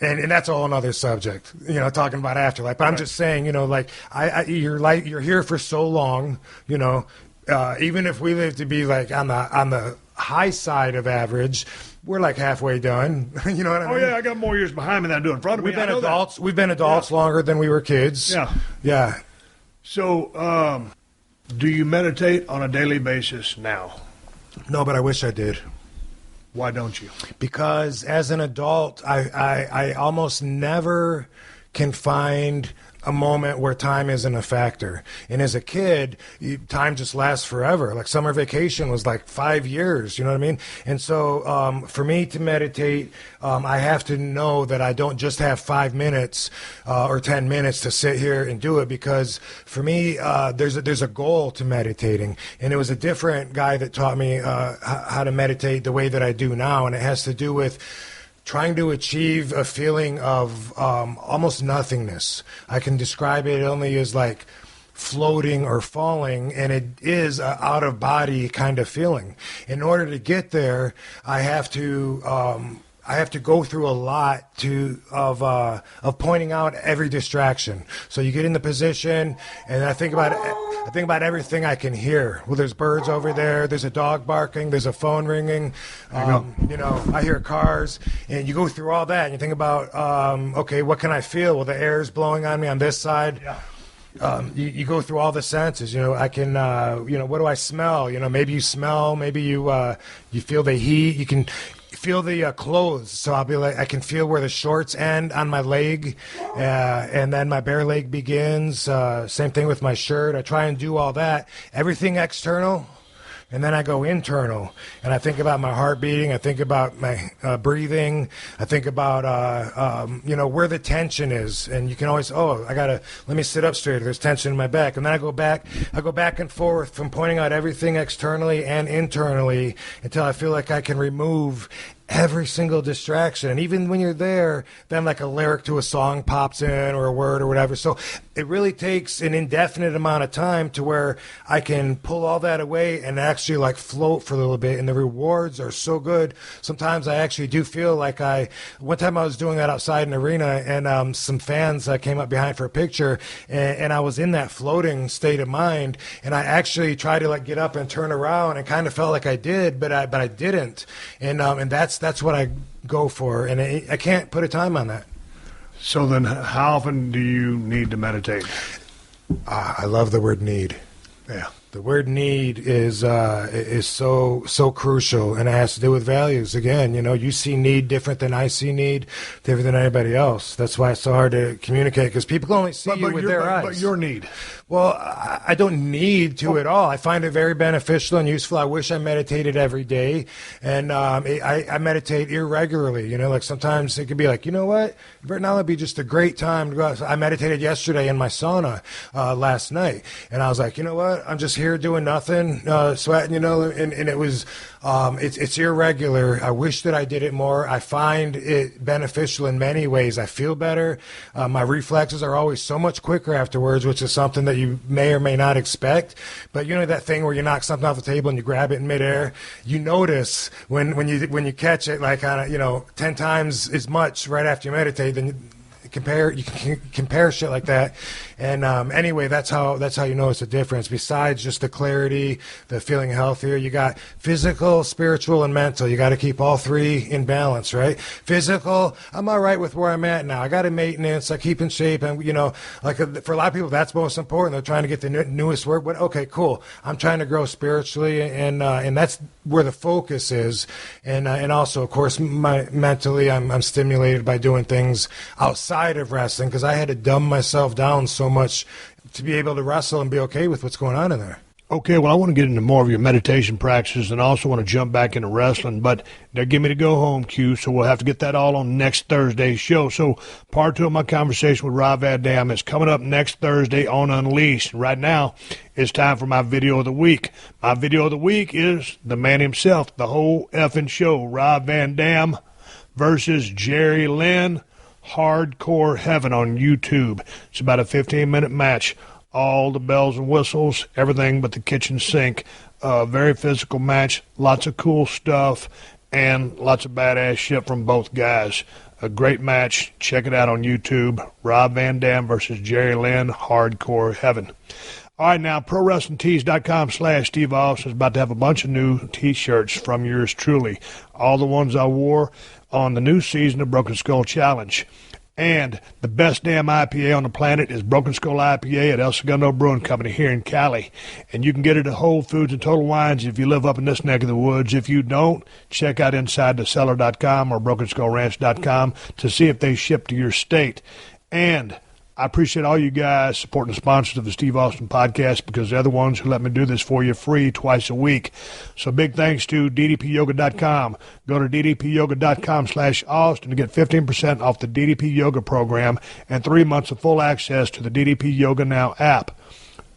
And that's a whole other subject, talking about afterlife. But I'm just saying, you're here for so long, even if we live to be like on the high side of average, we're like halfway done. You know what I mean? Oh yeah, I got more years behind me than I do in front of me. We've been adults longer than we were kids. Yeah. Yeah. So, do you meditate on a daily basis now? No, but I wish I did. Why don't you? Because as an adult, I almost never can find a moment where time isn't a factor. And as a kid, time just lasts forever. Like summer vacation was like 5 years, you know what I mean? And so for me to meditate, I have to know that I don't just have 5 minutes or 10 minutes to sit here and do it, because for me, there's a goal to meditating. And it was a different guy that taught me how to meditate the way that I do now. And it has to do with trying to achieve a feeling of almost nothingness. I can describe it only as like floating or falling, and it is an out-of-body kind of feeling. In order to get there, I have to go through a lot of pointing out every distraction. So you get in the position, and I think about everything I can hear. Well, there's birds over there. There's a dog barking. There's a phone ringing. I hear cars, and you go through all that, and you think about, okay, what can I feel? Well, the air is blowing on me on this side. Yeah. You go through all the senses. I can, what do I smell? Maybe you smell. Maybe you feel the heat. You can feel the clothes. So I'll be like, I can feel where the shorts end on my leg, and then my bare leg begins. Same thing with my shirt. I try and do all that. Everything external. And then I go internal, and I think about my heart beating. I think about my breathing. I think about, where the tension is. And you can always, let me sit up straight. There's tension in my back. And then I go back and forth from pointing out everything externally and internally until I feel like I can remove every single distraction. And even when you're there, then like a lyric to a song pops in, or a word or whatever. So it really takes an indefinite amount of time to where I can pull all that away and actually like float for a little bit. And the rewards are so good. Sometimes I actually do feel like one time I was doing that outside an arena, and some fans came up behind for a picture, and I was in that floating state of mind, and I actually tried to like get up and turn around, and kind of felt like I did, but I didn't. And that's what I go for, and I can't put a time on that. So then how often do you need to meditate? I love the word need. Yeah. The word need is so crucial, and it has to do with values. Again, you see need different than I see need, different than anybody else. That's why it's so hard to communicate, because people only see you with their eyes. But your need. Well, I don't need to at all. I find it very beneficial and useful. I wish I meditated every day, and I meditate irregularly. Like sometimes it could be like, you know what, right now would be just a great time to go out. I meditated yesterday in my sauna last night, and I was like, you know what, I'm just here doing nothing, sweating, and it was, it's irregular. I wish that I did it more. I find it beneficial in many ways. I feel better. My reflexes are always so much quicker afterwards, which is something that you may or may not expect. But that thing where you knock something off the table and you grab it in midair, you notice when you catch it like on 10 times as much right after you meditate, then you can compare shit like that. And anyway, that's how you notice the difference. Besides just the clarity, the feeling healthier, you got physical, spiritual, and mental. You got to keep all three in balance, right? Physical, I'm all right with where I'm at now. I got a maintenance. I keep in shape, and for a lot of people, that's most important. They're trying to get the newest work. But okay, cool. I'm trying to grow spiritually, and that's where the focus is. And also, of course, mentally, I'm stimulated by doing things outside of wrestling, because I had to dumb myself down so much to be able to wrestle and be okay with what's going on in there. Okay, well, I want to get into more of your meditation practices and also want to jump back into wrestling, but they're giving me to go home cue, so we'll have to get that all on next Thursday's show. So part 2 of my conversation with Rob Van Dam is coming up next Thursday on Unleashed. Right now, it's time for my video of the week. My video of the week is the man himself, the whole effing show, Rob Van Dam versus Jerry Lynn, Hardcore Heaven on YouTube. It's about a 15-minute match. All the bells and whistles, everything but the kitchen sink. Very physical match, lots of cool stuff, and lots of badass shit from both guys. A great match. Check it out on YouTube. Rob Van Dam versus Jerry Lynn, Hardcore Heaven. All right, now, ProWrestlingTees.com/Steve Austin is about to have a bunch of new T-shirts from yours truly. All the ones I wore on the new season of Broken Skull Challenge. And the best damn IPA on the planet is Broken Skull IPA at El Segundo Brewing Company here in Cali. And you can get it at Whole Foods and Total Wines if you live up in this neck of the woods. If you don't, check out InsideTheCellar.com or BrokenSkullRanch.com to see if they ship to your state. And I appreciate all you guys supporting the sponsors of the Steve Austin Podcast, because they're the ones who let me do this for you free twice a week. So big thanks to DDPYoga.com. Go to DDPYoga.com/Austin to get 15% off the DDP Yoga program and 3 months of full access to the DDP Yoga Now app.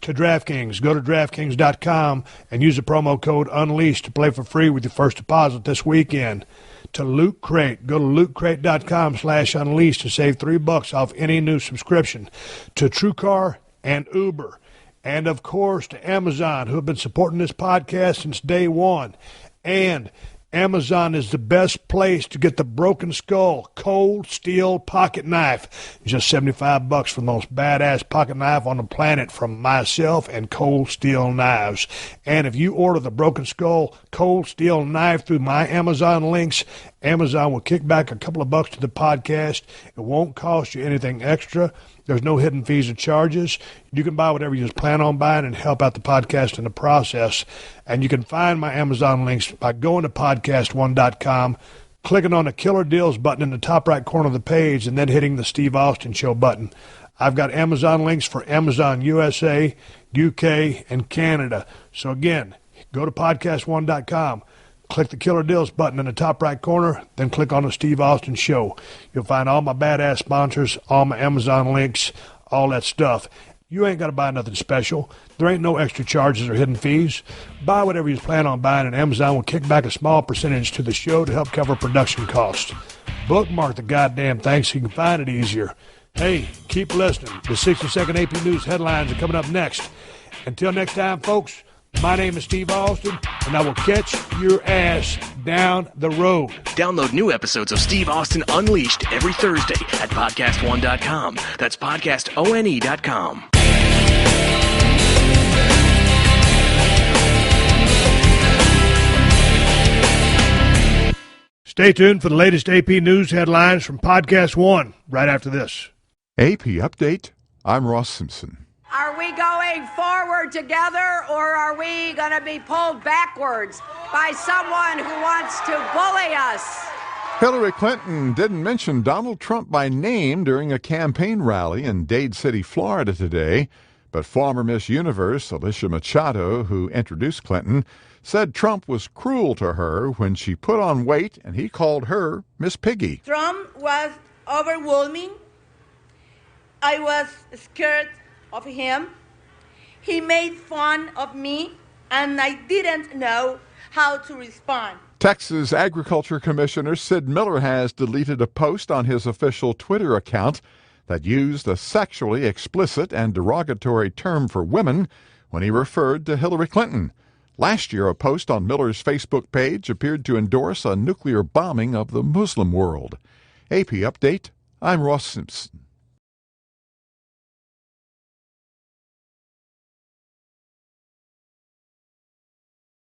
To DraftKings, go to DraftKings.com and use the promo code UNLEASHED to play for free with your first deposit this weekend. To Loot Crate, go to lootcrate.com/unleashed to save $3 off any new subscription. To TrueCar and Uber. And, of course, to Amazon, who have been supporting this podcast since day one. And Amazon is the best place to get the Broken Skull cold steel pocket knife. Just $75 for the most badass pocket knife on the planet from myself and Cold Steel Knives. And if you order the Broken Skull cold steel knife through my Amazon links, Amazon will kick back a couple of bucks to the podcast. It won't cost you anything extra. There's no hidden fees or charges. You can buy whatever you just plan on buying and help out the podcast in the process. And you can find my Amazon links by going to podcast1.com, clicking on the Killer Deals button in the top right corner of the page, and then hitting the Steve Austin Show button. I've got Amazon links for Amazon USA, UK, and Canada. So again, go to podcast1.com. Click the Killer Deals button in the top right corner, then click on the Steve Austin Show. You'll find all my badass sponsors, all my Amazon links, all that stuff. You ain't got to buy nothing special. There ain't no extra charges or hidden fees. Buy whatever you plan on buying, and Amazon will kick back a small percentage to the show to help cover production costs. Bookmark the goddamn thing so you can find it easier. Hey, keep listening. The 60-second AP News headlines are coming up next. Until next time, folks, my name is Steve Austin, and I will catch your ass down the road. Download new episodes of Steve Austin Unleashed every Thursday at podcastone.com. That's podcastone.com. Stay tuned for the latest AP News headlines from Podcast One right after this. AP Update, I'm Ross Simpson. Are we going forward together, or are we going to be pulled backwards by someone who wants to bully us? Hillary Clinton didn't mention Donald Trump by name during a campaign rally in Dade City, Florida today, but former Miss Universe Alicia Machado, who introduced Clinton, said Trump was cruel to her when she put on weight and he called her Miss Piggy. Trump was overwhelming. I was scared of him. He made fun of me, and I didn't know how to respond. Texas Agriculture Commissioner Sid Miller has deleted a post on his official Twitter account that used a sexually explicit and derogatory term for women when he referred to Hillary Clinton. Last year, a post on Miller's Facebook page appeared to endorse a nuclear bombing of the Muslim world. AP Update, I'm Ross Simpson.